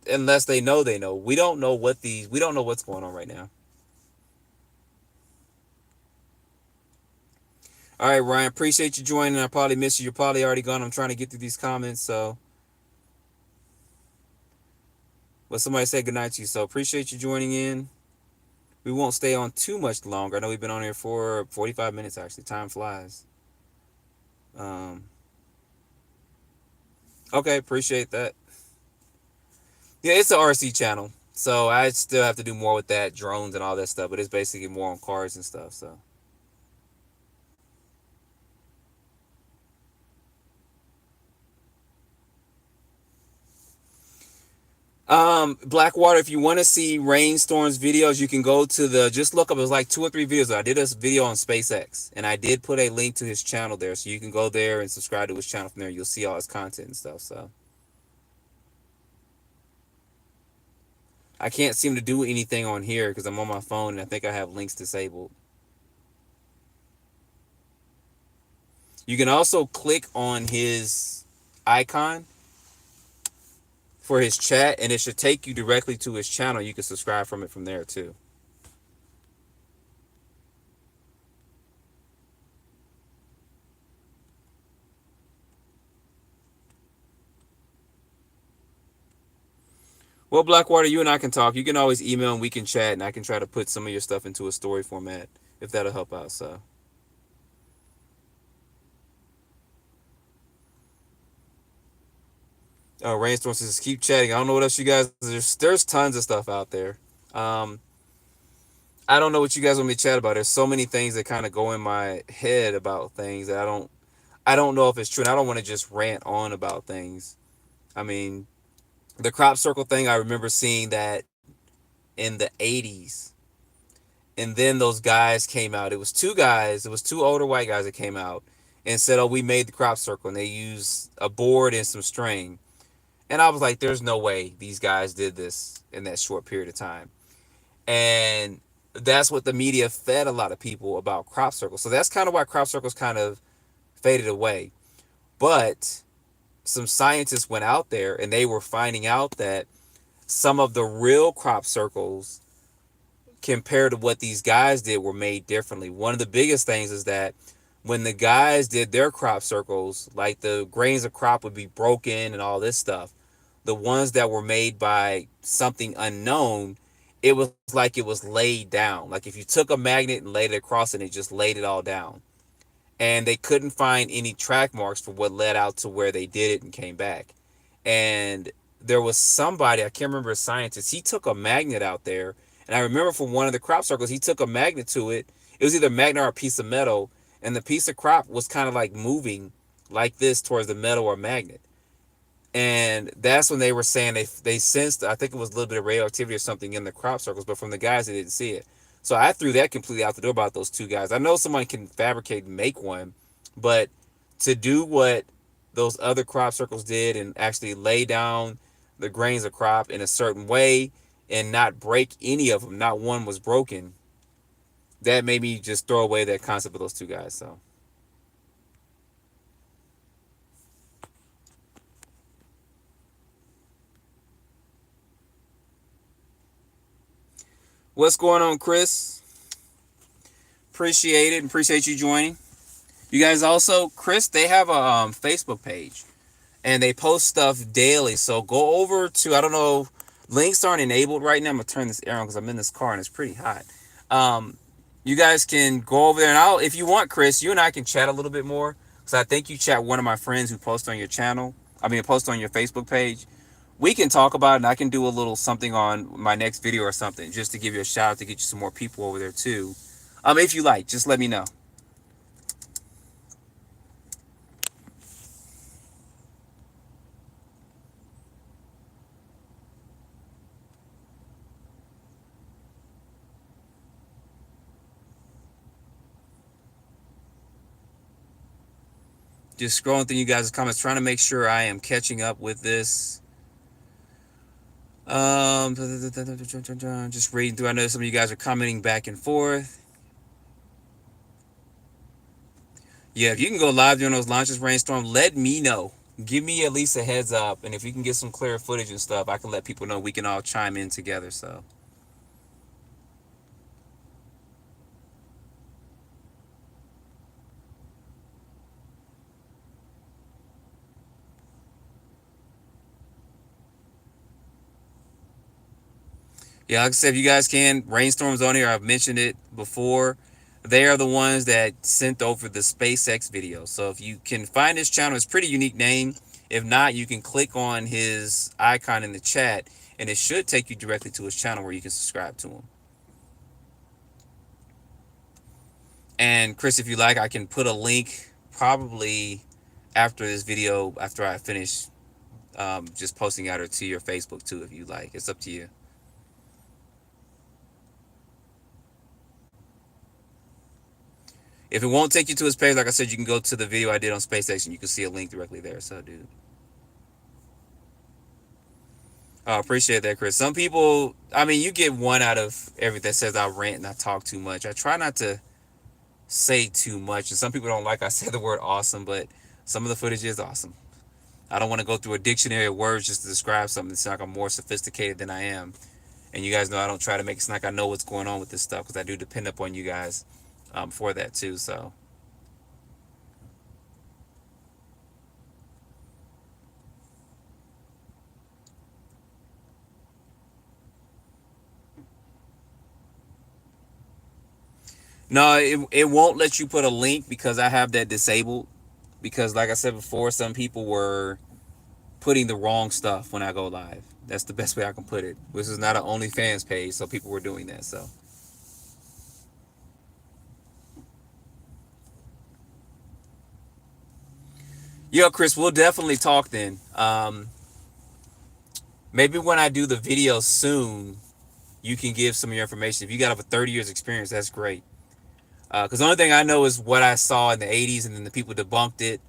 unless they know they know. We don't know we don't know what's going on right now. All right, Ryan, appreciate you joining. I probably missed you. You're probably already gone. I'm trying to get through these comments. So, well, somebody said goodnight to you. So, appreciate you joining in. We won't stay on too much longer. I know we've been on here for 45 minutes, actually. Time flies. Um, okay, appreciate that. Yeah, it's an RC channel. So, I still have to do more with that, drones and all that stuff. But it's basically more on cars and stuff. So, Blackwater, if you want to see rainstorms videos, you can go to just look up, it was like 2 or 3 videos. I did a video on SpaceX and I did put a link to his channel there. So you can go there and subscribe to his channel from there. You'll see all his content and stuff. So I can't seem to do anything on here because I'm on my phone and I think I have links disabled. You can also click on his icon for his chat and it should take you directly to his channel. You can subscribe from it from there too. Well, Blackwater, you and I can talk. You can always email and we can chat, and I can try to put some of your stuff into a story format if that'll help out. So, Rainstorm says keep chatting. I don't know what else you guys. There's tons of stuff out there. Um, I don't know what you guys want me to chat about. There's so many things that kind of go in my head about things that I don't know if it's true, and I don't want to just rant on about things. I mean, the crop circle thing. I remember seeing that in the '80s. And then those guys came out. It was two guys. It was two older white guys that came out and said, "Oh, we made the crop circle." And they used a board and some string. And I was like, "There's no way these guys did this in that short period of time." And that's what the media fed a lot of people about crop circles. So that's kind of why crop circles kind of faded away. But some scientists went out there and they were finding out that some of the real crop circles compared to what these guys did were made differently. One of the biggest things is that when the guys did their crop circles, like the grains of crop would be broken and all this stuff. The ones that were made by something unknown, it was like it was laid down. Like if you took a magnet and laid it across it, it just laid it all down. And they couldn't find any track marks for what led out to where they did it and came back. And there was somebody, I can't remember, a scientist, he took a magnet out there. And I remember from one of the crop circles, he took a magnet to it. It was either a magnet or a piece of metal. And the piece of crop was kind of like moving like this towards the metal or magnet. And that's when they were saying they sensed, I think it was a little bit of radioactivity or something in the crop circles, but from the guys, they didn't see it. So I threw that completely out the door about those two guys. I know someone can fabricate and make one, but to do what those other crop circles did and actually lay down the grains of crop in a certain way and not break any of them, not one was broken, that made me just throw away that concept of those two guys. So, what's going on, Chris? Appreciate it. Appreciate you joining. You guys also, Chris, they have a Facebook page and they post stuff daily. So go over to, I don't know, links aren't enabled right now. I'm going to turn this air on because I'm in this car and it's pretty hot. Um, you guys can go over there and if you want, Chris, you and I can chat a little bit more because I think you chat one of my friends who posts on your channel. I mean, post on your Facebook page. We can talk about it and I can do a little something on my next video or something just to give you a shout out to get you some more people over there too. If you like, just let me know. Just scrolling through you guys' comments, trying to make sure I am catching up with this. Just reading through. I know some of you guys are commenting back and forth. Yeah, if you can go live during those launches, Rainstorm, let me know. give me at least a heads up, and if we can get some clear footage and stuff, I can let people know we can all chime in together. So yeah, like I said, if you guys can, Rainstorms on here. I've mentioned it before. They are the ones that sent over the SpaceX video. So if you can find his channel, it's a pretty unique name. If not, you can click on his icon in the chat, and it should take you directly to his channel where you can subscribe to him. And Chris, if you like, I can put a link probably after this video, after I finish just posting out or to your Facebook too, if you like. It's up to you. If it won't take you to his page, like I said, you can go to the video I did on SpaceX and you can see a link directly there. So, dude, I appreciate that, Chris. Some people, I mean, you get one out of every that says I rant and I talk too much. I try not to say too much, and some people don't like I say the word awesome, but some of the footage is awesome. I don't want to go through a dictionary of words just to describe something that's like I'm more sophisticated than I am. And you guys know I don't try to make it sound like I know what's going on with this stuff because I do depend upon you guys for that too. So no, it won't let you put a link because I have that disabled. Because like I said before, some people were putting the wrong stuff when I go live. That's the best way I can put it. This is not an OnlyFans page, so people were doing that. So yeah, Chris, we'll definitely talk then. Maybe when I do the video soon, you can give some of your information. If you got over 30 years experience, that's great. Because the only thing I know is what I saw in the 80s, and then the people debunked it,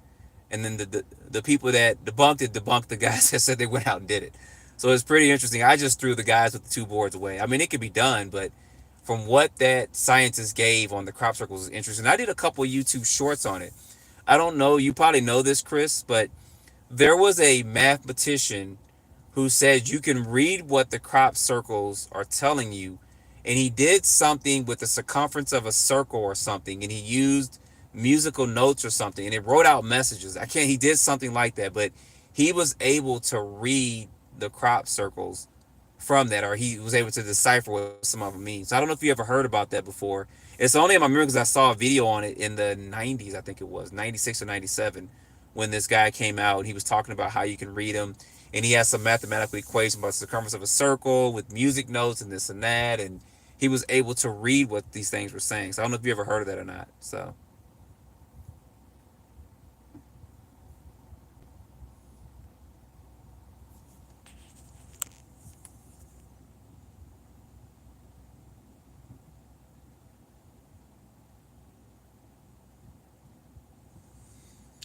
and then the people that debunked it debunked the guys that said they went out and did it. So it's pretty interesting. I just threw the guys with the two boards away. I mean, it could be done, but from what that scientist gave on the crop circles is interesting. I did a couple of YouTube shorts on it. I don't know. You probably know this, Chris, but there was a mathematician who said you can read what the crop circles are telling you. And he did something with the circumference of a circle or something, and he used musical notes or something, and it wrote out messages. I can't, he did something like that, but he was able to read the crop circles from that, or he was able to decipher what some of them mean. So I don't know if you ever heard about that before. It's only in my memory because I saw a video on it in the 90s, I think it was 96 or 97, when this guy came out. He was talking about how you can read them, and he has some mathematical equation about the circumference of a circle with music notes and this and that, and he was able to read what these things were saying. So I don't know if you ever heard of that or not. So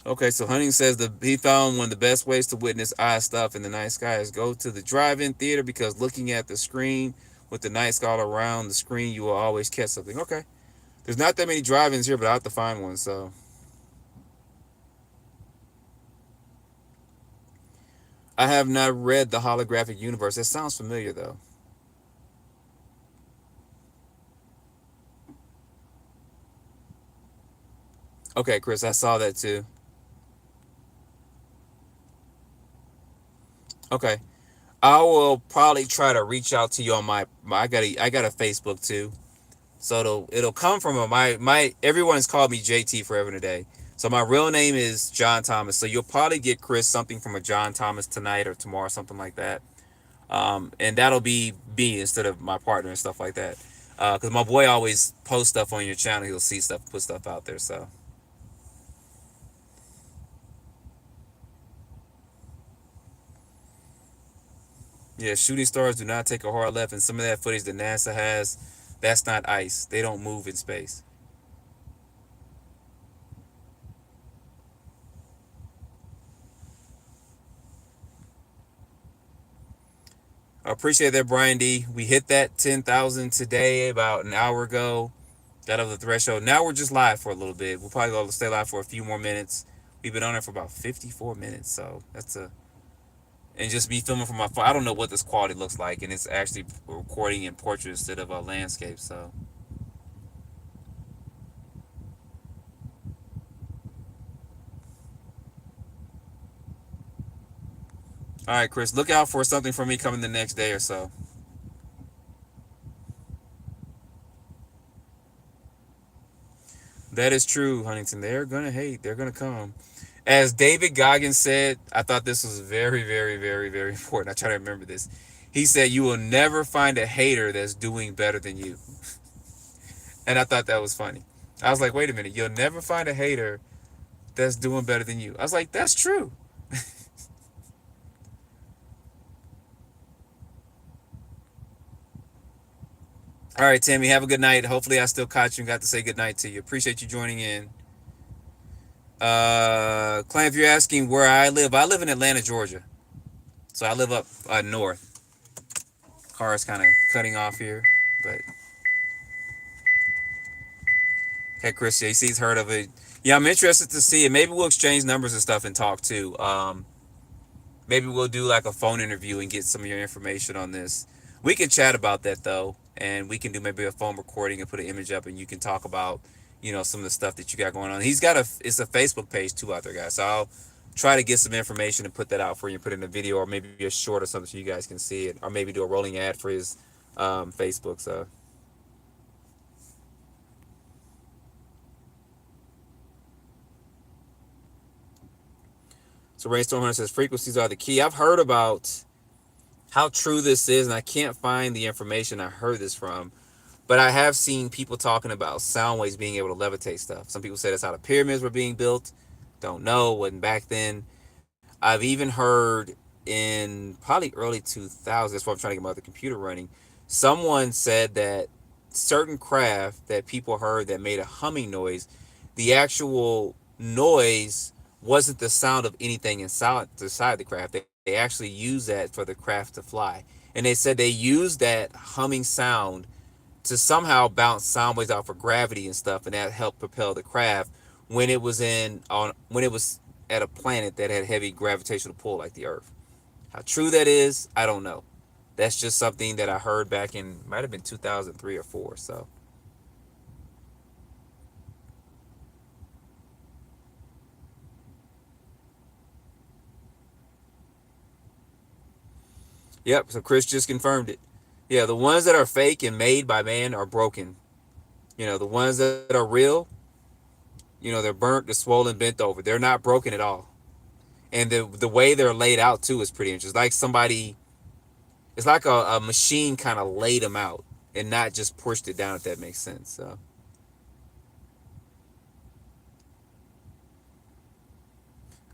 okay, so Hunting says that he found one of the best ways to witness odd stuff in the night sky is go to the drive-in theater because looking at the screen with the night sky all around the screen, you will always catch something. Okay, there's not that many drive-ins here, but I have to find one. So I have not read the holographic universe. That sounds familiar though. Okay, Chris, I saw that too. Okay, I will probably try to reach out to you on I got a Facebook too. So it'll come from my everyone's called me JT forever and a day. So my real name is John Thomas. So you'll probably get Chris something from a John Thomas tonight or tomorrow, something like that. And that'll be me instead of my partner and stuff like that. Because my boy always posts stuff on your channel. He'll see stuff, put stuff out there. So yeah, shooting stars do not take a hard left, and some of that footage that NASA has, that's not ice. They don't move in space. I appreciate that, Brian D. We hit that 10,000 today about an hour ago. Got over the threshold. Now we're just live for a little bit. We'll probably go stay live for a few more minutes. We've been on there for about 54 minutes, so that's a and just me filming from my phone. I don't know what this quality looks like, and it's actually recording in portrait instead of a landscape. So, all right, Chris, look out for something from me coming the next day or so. That is true, Huntington. They're gonna hate. They're gonna come. As David Goggins said, I thought this was very, very, very, very important. I try to remember this. He said, "You will never find a hater that's doing better than you," and I thought that was funny. I was like, "Wait a minute, you'll never find a hater that's doing better than you." I was like, "That's true." All right, Tammy, have a good night. Hopefully, I still caught you and got to say good night to you. Appreciate you joining in. Clay, if you're asking where I live in Atlanta, Georgia. So I live up north. Car is kind of cutting off here, but okay, Chris, JC's heard of it. Yeah, I'm interested to see it. Maybe we'll exchange numbers and stuff and talk too. Maybe we'll do like a phone interview and get some of your information on this. We can chat about that though, and we can do maybe a phone recording and put an image up, and you can talk about some of the stuff that you got going on. He's got it's a Facebook page too out there, guys. So I'll try to get some information and put that out for you, put it in a video or maybe a short or something so you guys can see it, or maybe do a rolling ad for his Facebook. So Rainstorm Hunter says frequencies are the key. I've heard about how true this is, and I can't find the information I heard this from. But I have seen people talking about sound waves being able to levitate stuff. Some people say that's how the pyramids were being built. Don't know, wasn't back then. I've even heard in probably early 2000s, that's why I'm trying to get my other computer running. Someone said that certain craft that people heard that made a humming noise, the actual noise wasn't the sound of anything inside the craft. They actually used that for the craft to fly. And they said they used that humming sound to somehow bounce sound waves out for gravity and stuff, and that helped propel the craft when it was at a planet that had heavy gravitational pull like the Earth. How true that is, I don't know. That's just something that I heard back in might have been 2003 or four. So, yep. So Chris just confirmed it. Yeah, the ones that are fake and made by man are broken. The ones that are real, they're burnt, they're swollen, bent over. They're not broken at all. And the way they're laid out too is pretty interesting. It's like a machine kind of laid them out and not just pushed it down. If that makes sense. So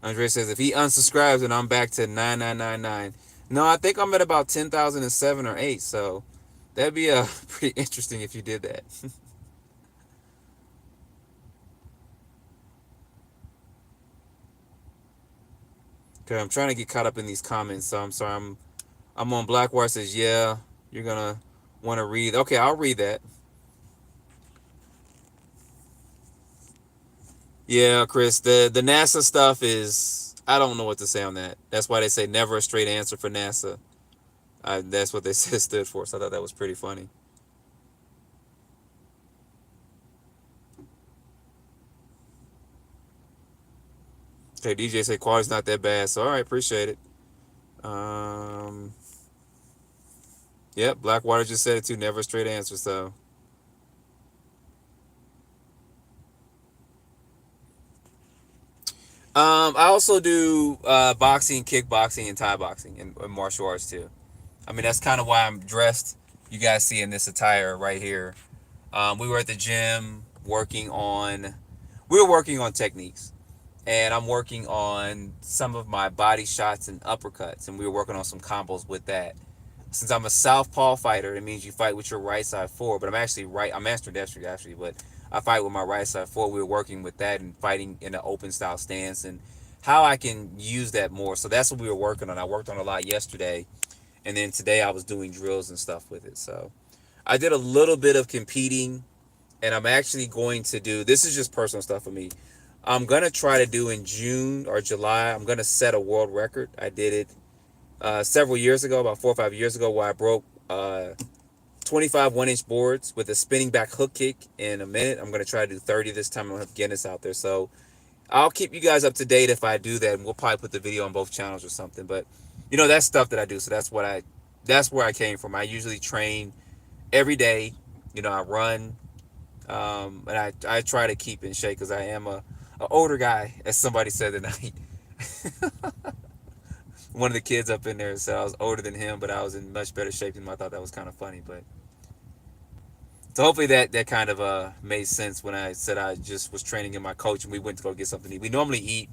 Andre says if he unsubscribes and I'm back to 9999. No, I think I'm at about 10,007 or eight. So that'd be pretty interesting if you did that. Okay, I'm trying to get caught up in these comments. So I'm sorry. I'm on Blackwater says yeah. You're gonna want to read. Okay, I'll read that. Yeah, Chris, the NASA stuff is I don't know what to say on that. That's why they say never a straight answer for NASA. That's what they said stood for. So I thought that was pretty funny. Okay, DJ said quality's not that bad. So all right, appreciate it. Um, yep, Blackwater just said it too. Never a straight answer. So I also do boxing, kickboxing, and Thai boxing, and martial arts too. I mean, that's kind of why I'm dressed. You guys see in this attire right here. We were at the gym working on. We were working on techniques, and I'm working on some of my body shots and uppercuts, and we were working on some combos with that. Since I'm a southpaw fighter, it means you fight with your right side forward. But I'm actually right. I'm ambidextrous actually, but I fight with my right side forward. We were working with that and fighting in an open style stance and how I can use that more. So that's what we were working on. I worked on a lot yesterday, and then today I was doing drills and stuff with it. So I did a little bit of competing, and I'm actually going to do. This is just personal stuff for me. I'm gonna try to do in June or July. I'm gonna set a world record. I did it several years ago, about 4 or 5 years ago, where I broke 25 1-inch boards with a spinning back hook kick in a minute. I'm gonna try to do 30 this time. I'm gonna have Guinness out there, so I'll keep you guys up to date if I do that, and we'll probably put the video on both channels or something. But that's stuff that I do, so that's where I came from. I usually train every day. I run, and I try to keep in shape because I am a older guy, as somebody said tonight. One of the kids up in there said I was older than him, but I was in much better shape than him. I thought that was kind of funny, but so hopefully that kind of made sense when I said I just was training in my coach and we went to go get something to eat. We normally eat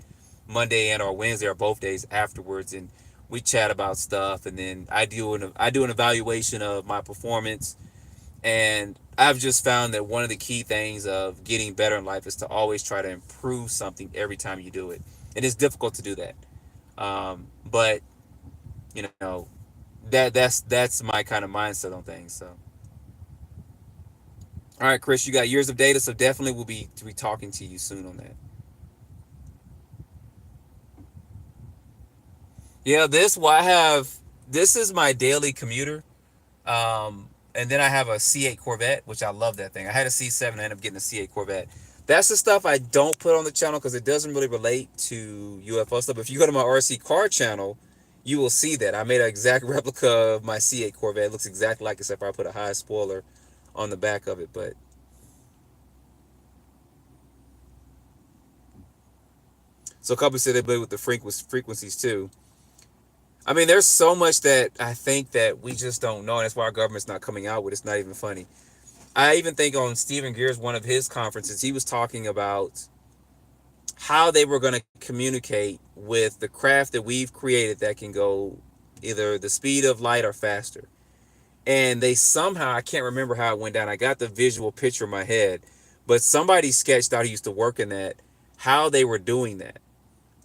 Monday and or Wednesday or both days afterwards, and we chat about stuff, and then I do an evaluation of my performance. And I've just found that one of the key things of getting better in life is to always try to improve something every time you do it. And it's difficult to do that. But you know that's my kind of mindset on things. So all right, Chris, you got years of data, so definitely we'll be talking to you soon on that. Yeah, this is my daily commuter. And then I have a C8 Corvette, which I love that thing. I had a C7, I ended up getting a C8 Corvette. That's the stuff I don't put on the channel because it doesn't really relate to UFO stuff. If you go to my RC car channel, you will see that I made an exact replica of my C8 Corvette. It looks exactly like it, except for I put a high spoiler on the back of it. But so a couple said they play with the frequencies too. I mean, there's so much that I think that we just don't know, and that's why our government's not coming out with. It's not even funny. I even think on Stephen Gear's one of his conferences, he was talking about how they were going to communicate with the craft that we've created that can go either the speed of light or faster. And they somehow, I can't remember how it went down. I got the visual picture in my head, but somebody sketched out, he used to work in that, how they were doing that.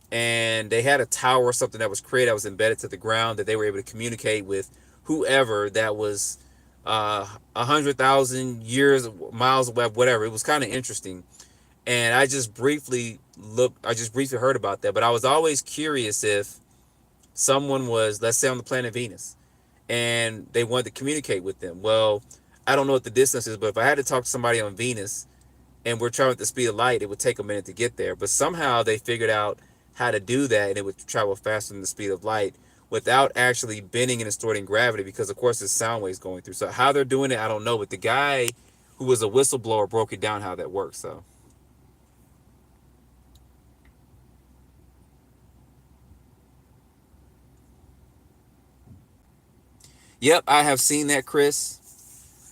And they had a tower or something that was created that was embedded to the ground that they were able to communicate with whoever that was 100,000 years, miles away, whatever. It was kind of interesting. And I just briefly heard about that, but I was always curious if someone was, let's say, on the planet Venus and they wanted to communicate with them. Well, I don't know what the distance is, but if I had to talk to somebody on Venus and we're traveling at the speed of light, it would take a minute to get there. But somehow they figured out how to do that, and it would travel faster than the speed of light without actually bending and distorting gravity, because of course there's sound waves going through. So how they're doing it, I don't know. But the guy who was a whistleblower broke it down how that works. So yep, I have seen that, Chris,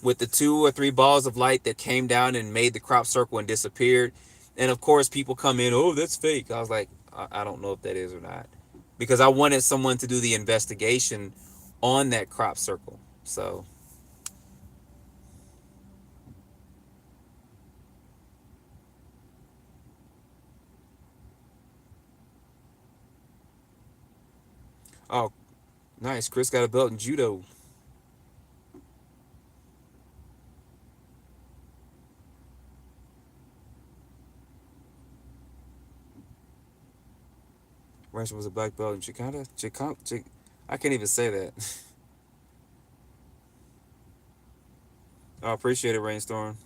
with the 2 or 3 balls of light that came down and made the crop circle and disappeared. And of course, people come in, oh, that's fake. I was like, I don't know if that is or not, because I wanted someone to do the investigation on that crop circle. So, oh, nice. Chris got a belt in judo. Ransom was a black belt in Chicana. I can't even say that. I appreciate it, Rainstorm.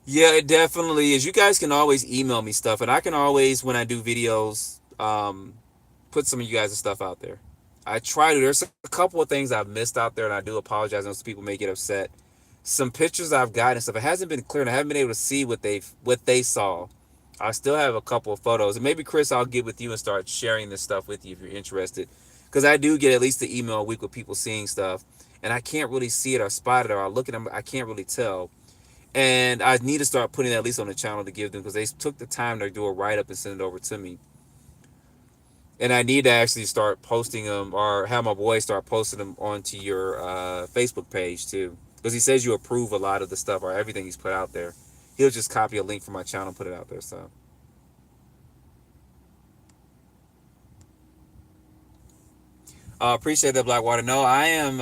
Yeah, it definitely is. You guys can always email me stuff, and I can always, when I do videos, put some of you guys' stuff out there. I try to. There's a couple of things I've missed out there, and I do apologize. And some people may get upset. Some pictures I've gotten and stuff, it hasn't been clear, and I haven't been able to see what they saw. I still have a couple of photos, and maybe Chris, I'll get with you and start sharing this stuff with you if you're interested, because I do get at least the email a week with people seeing stuff, and I can't really see it or spot it, or I look at them, I can't really tell. And I need to start putting it at least on the channel to give them, because they took the time to do a write up and send it over to me. And I need to actually start posting them, or have my boy start posting them onto your Facebook page too, because he says you approve a lot of the stuff or everything he's put out there. He'll just copy a link from my channel and put it out there. So appreciate that, Blackwater. No, I am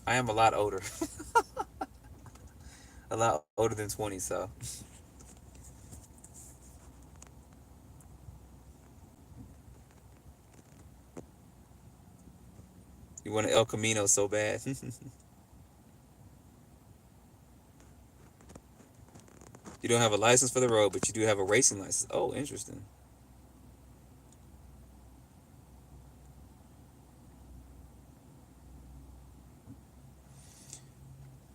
a lot older. A lot older than 20. So you want an El Camino so bad. You don't have a license for the road, but you do have a racing license. Oh, interesting.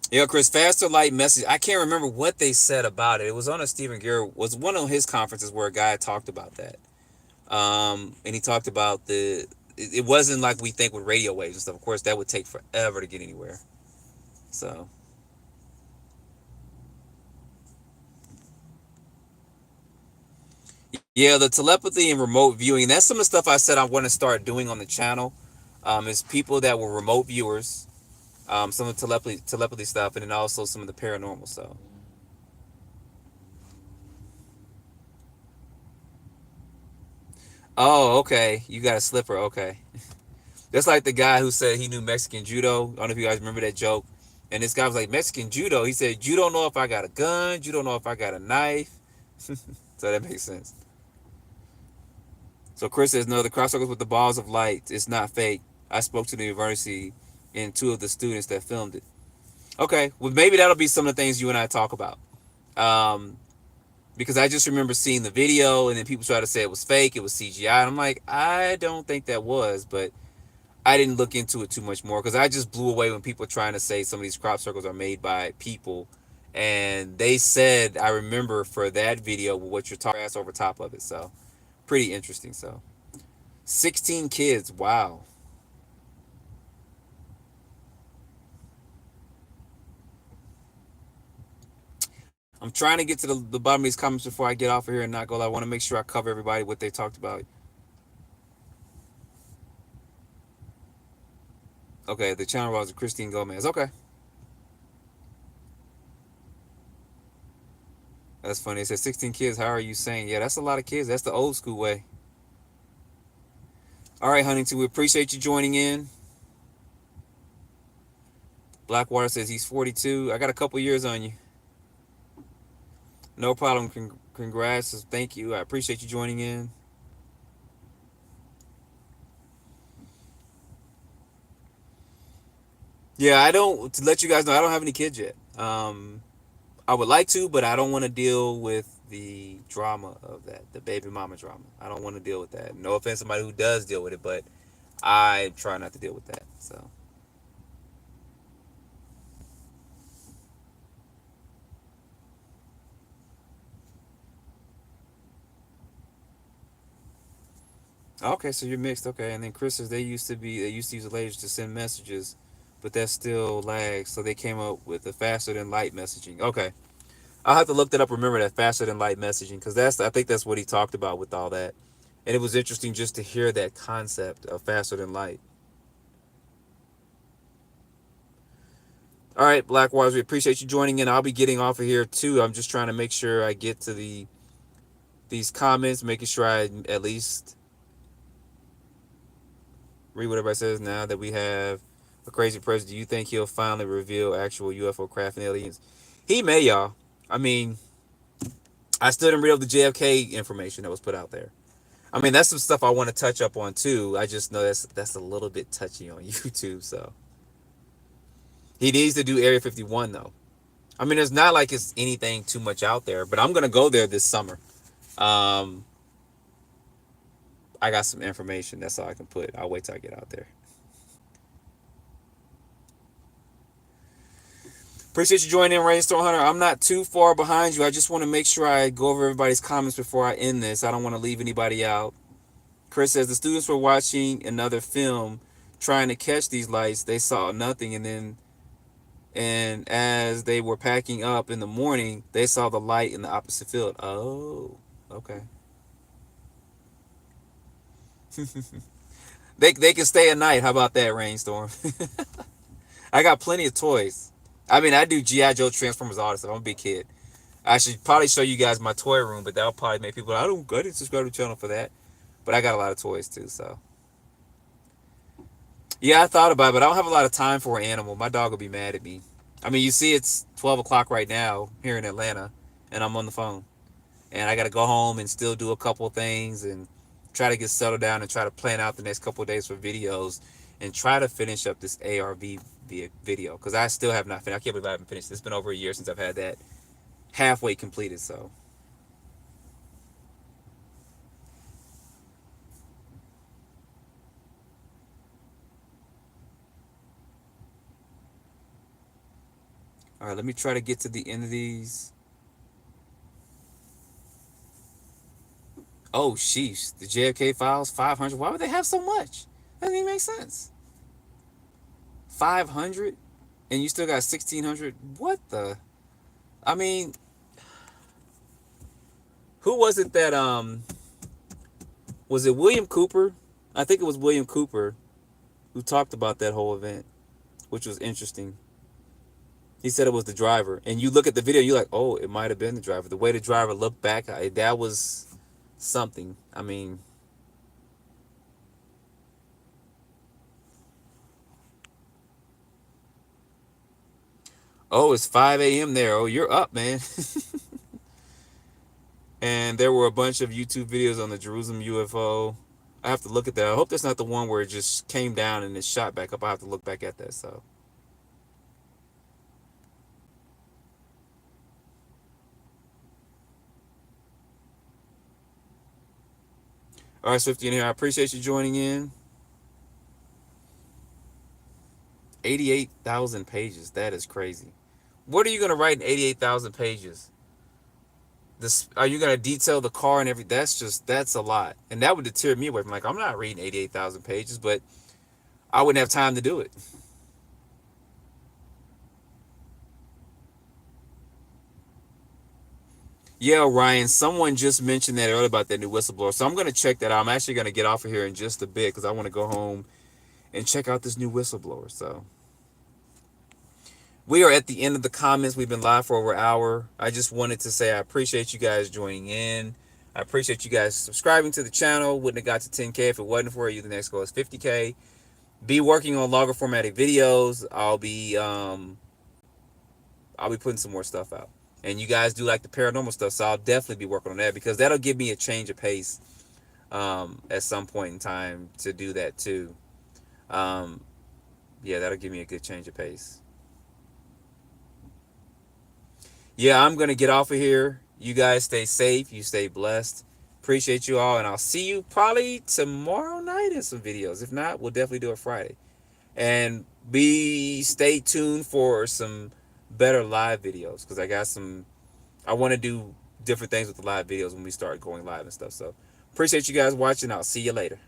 Yeah, Chris, faster light message. I can't remember what they said about it. It was on a Stephen Gear, was one of his conferences where a guy talked about that. And he talked about it wasn't like we think with radio waves and stuff. Of course, that would take forever to get anywhere. So, yeah, the telepathy and remote viewing, that's some of the stuff I said I want to start doing on the channel. Is people that were remote viewers, some of the telepathy stuff, and then also some of the paranormal stuff. Oh, okay. You got a slipper. Okay. That's like the guy who said he knew Mexican judo. I don't know if you guys remember that joke. And this guy was like, Mexican judo. He said, you don't know if I got a gun. You don't know if I got a knife. So that makes sense. So Chris says, no, the crop circles with the balls of light. It's not fake. I spoke to the university and two of the students that filmed it. Okay. Well, maybe that'll be some of the things you and I talk about. Um, because I just remember seeing the video and then people try to say it was fake. It was CGI. And I'm like, I don't think that was. But I didn't look into it too much more because I just blew away when people were trying to say some of these crop circles are made by people. And they said, I remember for that video, what you're talking about over top of it. So pretty interesting. So 16 kids. Wow. I'm trying to get to the bottom of these comments before I get off of here and not go. I want to make sure I cover everybody what they talked about. Okay, the channel was Christine Gomez. Okay, that's funny. It says 16 kids. How are you saying? Yeah, that's a lot of kids. That's the old school way. All right, Huntington, we appreciate you joining in. Blackwater says he's 42. I got a couple years on you. No problem. Congrats. Thank you. I appreciate you joining in. Yeah, I don't, to let you guys know, I don't have any kids yet. I would like to, but I don't want to deal with the drama of that, the baby mama drama. I don't want to deal with that. No offense to somebody who does deal with it, but I try not to deal with that. So, okay, so you're mixed. Okay, and then Chris says they used to use the lasers to send messages, but that still lags. So they came up with the faster than light messaging. Okay, I'll have to look that up. Remember that faster than light messaging because I think that's what he talked about with all that, and it was interesting just to hear that concept of faster than light. All right, Blackwise, we appreciate you joining in. I'll be getting off of here too. I'm just trying to make sure I get to these comments, making sure I at least read what everybody says. Now that we have a crazy president, do you think he'll finally reveal actual UFO craft and aliens? He may, y'all. I mean, I still didn't read up the JFK information that was put out there. I mean, that's some stuff I want to touch up on too. I just know that's a little bit touchy on YouTube. So he needs to do Area 51 though. I mean, it's not like it's anything too much out there, but I'm gonna go there this summer. Um, I got some information. That's all I can put. I'll wait till I get out there. Appreciate you joining in, Rainstorm Hunter. I'm not too far behind you. I just want to make sure I go over everybody's comments before I end this. I don't want to leave anybody out. Chris says the students were watching another film trying to catch these lights. They saw nothing, and as they were packing up in the morning, they saw the light in the opposite field. Oh, okay. They can stay at night. How about that, Rainstorm? I got plenty of toys. I mean, I do GI Joe Transformers all this stuff. I'm a big kid. I should probably show you guys my toy room, but that'll probably make people. I didn't subscribe to the channel for that, but I got a lot of toys too. So yeah, I thought about it, but I don't have a lot of time for an animal. My dog will be mad at me. I mean, you see, it's 12 o'clock right now here in Atlanta, and I'm on the phone, and I got to go home and still do a couple things and try to get settled down and try to plan out the next couple of days for videos and try to finish up this ARV video because I still have not finished. I can't believe I haven't finished. It's been over a year since I've had that halfway completed. So, all right, let me try to get to the end of these. Oh, sheesh. The JFK files, 500. Why would they have so much? That doesn't even make sense. 500? And you still got 1,600? What the? I mean, who was it that, was it William Cooper? I think it was William Cooper who talked about that whole event, which was interesting. He said it was the driver. And you look at the video, you're like, oh, it might have been the driver. The way the driver looked back, that was something. I mean, oh, it's 5 a.m. there. Oh, you're up, man. And there were a bunch of YouTube videos on the Jerusalem UFO. I have to look at that. I hope that's not the one where it just came down and it shot back up. I have to look back at that. So, all right, Swifty in here. I appreciate you joining in. 88,000 pages. That is crazy. What are you gonna write in 88,000 pages? This, are you gonna detail the car and everything? That's a lot, and that would deter me away from, like, I'm not reading 88,000 pages, but I wouldn't have time to do it. Yeah, Ryan. Someone just mentioned that earlier about that new whistleblower, so I'm gonna check that out. I'm actually gonna get off of here in just a bit because I want to go home and check out this new whistleblower. So we are at the end of the comments. We've been live for over an hour. I just wanted to say I appreciate you guys joining in. I appreciate you guys subscribing to the channel. Wouldn't have got to 10K if it wasn't for you. The next goal is 50K. Be working on longer formatted videos. I'll be putting some more stuff out. And you guys do like the paranormal stuff, so I'll definitely be working on that because that'll give me a change of pace at some point in time to do that too. Um, yeah, that'll give me a good change of pace. Yeah, I'm gonna get off of here. You guys stay safe. You stay blessed. Appreciate you all, and I'll see you probably tomorrow night in some videos. If not, we'll definitely do it Friday. And be stay tuned for some better live videos because I got some. I want to do different things with the live videos when we start going live and stuff. So appreciate you guys watching. I'll see you later.